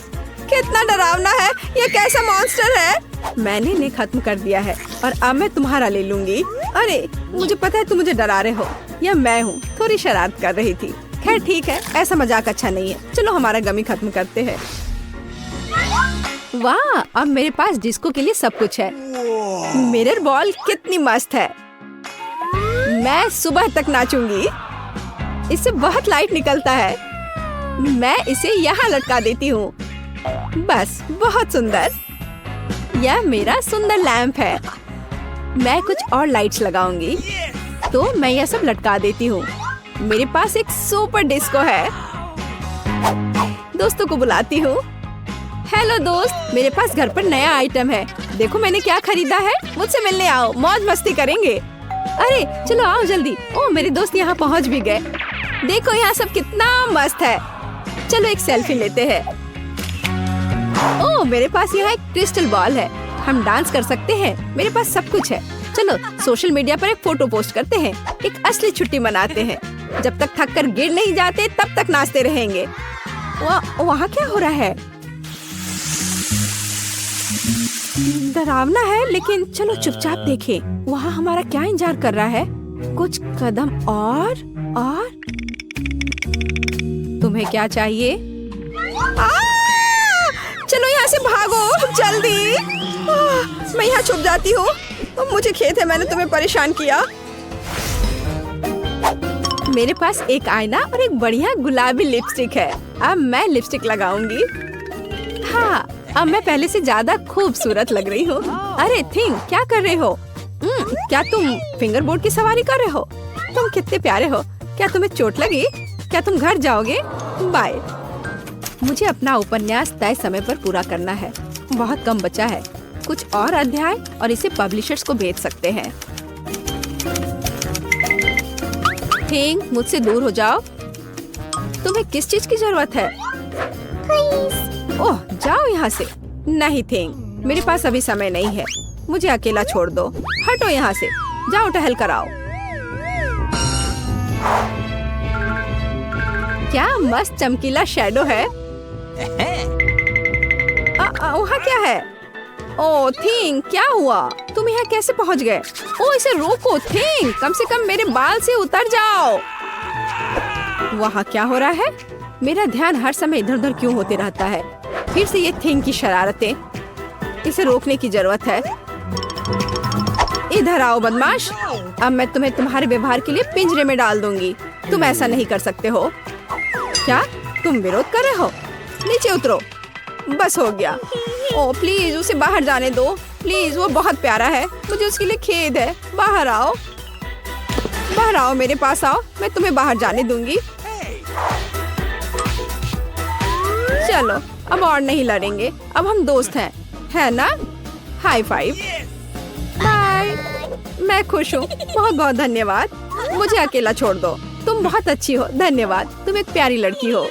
कितना डरावना है। यह कैसा मॉन्स्टर है? मैंने इन्हें खत्म कर दिया है और अब मैं तुम्हारा ले लूंगी। अरे, मुझे पता है तुम मुझे डरा रहे हो। यह मैं हूँ, थोड़ी शरारत कर रही थी। खैर ठीक है, ऐसा मजाक अच्छा नहीं है। चलो हमारा गमी खत्म करते हैं। वाह, अब मेरे पास डिस्को के लिए सब कुछ है। मिरर बॉल कितनी मस्त है। मैं सुबह तक नाचूंगी। इससे बहुत लाइट निकलता है। मैं इसे यहाँ लटका देती हूँ। बस, बहुत सुंदर। यह मेरा सुंदर लैंप है। मैं कुछ और लाइट्स लगाऊंगी। तो मैं यह सब लटका देती हूँ। मेरे पास एक सुपर डिस्को है। दोस्तों को बुलाती हूँ। हेलो दोस्त, मेरे पास घर पर नया आइटम है। देखो मैंने क्या खरीदा है। मुझसे मिलने आओ, मौज मस्ती करेंगे। अरे चलो आओ जल्दी। ओह, मेरे दोस्त यहाँ पहुँच भी गए। देखो यहाँ सब कितना मस्त है। चलो एक सेल्फी लेते हैं। ओह, मेरे पास यहाँ एक क्रिस्टल बॉल है। हम डांस कर सकते हैं। मेरे पास सब कुछ है। चलो सोशल मीडिया पर एक फोटो पोस्ट करते हैं। एक असली छुट्टी मनाते हैं। जब तक थक कर गिर नहीं जाते तब तक नाचते रहेंगे। वहाँ क्या हो रहा है? डरावना है, लेकिन चलो चुपचाप देखें। वहाँ हमारा क्या इंतजार कर रहा है? कुछ कदम और तुम्हें क्या चाहिए? चलो यहाँ से भागो जल्दी। मैं यहाँ छुप जाती हूँ। मुझे खेद है मैंने तुम्हें परेशान किया। मेरे पास एक आईना और एक बढ़िया गुलाबी लिपस्टिक है। अब मैं लिपस्टिक लगाऊंगी। हाँ, अब मैं पहले से ज्यादा खूबसूरत लग रही हूँ। अरे थिंग, क्या कर रहे हो? क्या तुम फिंगर बोर्ड की सवारी कर रहे हो? तुम कितने प्यारे हो। क्या तुम्हें चोट लगी? क्या तुम घर जाओगे? बाय। मुझे अपना उपन्यास तय समय पर पूरा करना है। बहुत कम बचा है। कुछ और अध्याय और इसे पब्लिशर्स को भेज सकते हैं। थिंग, मुझसे दूर हो जाओ। तुम्हें किस चीज की जरूरत है? ओह, जाओ यहाँ से। नहीं थिंग, मेरे पास अभी समय नहीं है। मुझे अकेला छोड़ दो। हटो यहाँ से। जाओ टहल कर आओ। क्या मस्त चमकीला शैडो है। वहाँ क्या है? ओह थिंग, क्या हुआ? तुम यहाँ कैसे पहुँच गए? ओह, इसे रोको थिंग। कम से कम मेरे बाल से उतर जाओ। वहाँ क्या हो रहा है? मेरा ध्यान हर समय इधर उधर क्यों होते रहता है? फिर से ये थिंग की शरारतें। इसे रोकने की जरूरत है। इधर आओ बदमाश। अब मैं तुम्हें तुम्हारे व्यवहार के लिए पिंजरे में डाल दूंगी। तुम ऐसा नहीं कर सकते हो। क्या तुम विरोध कर रहे हो? नीचे उतरो। बस हो गया। ओह प्लीज, उसे बाहर जाने दो प्लीज। वो बहुत प्यारा है। मुझे उसके लिए खेद है। बाहर आओ, बाहर आओ, मेरे पास आओ। मैं तुम्हें बाहर जाने दूंगी। चलो अब और नहीं लड़ेंगे। अब हम दोस्त हैं, है ना? High five. बाय। मैं खुश हूँ। बहुत बहुत धन्यवाद। मुझे अकेला छोड़ दो। तुम बहुत अच्छी हो। धन्यवाद। तुम एक प्यारी लड़की हो।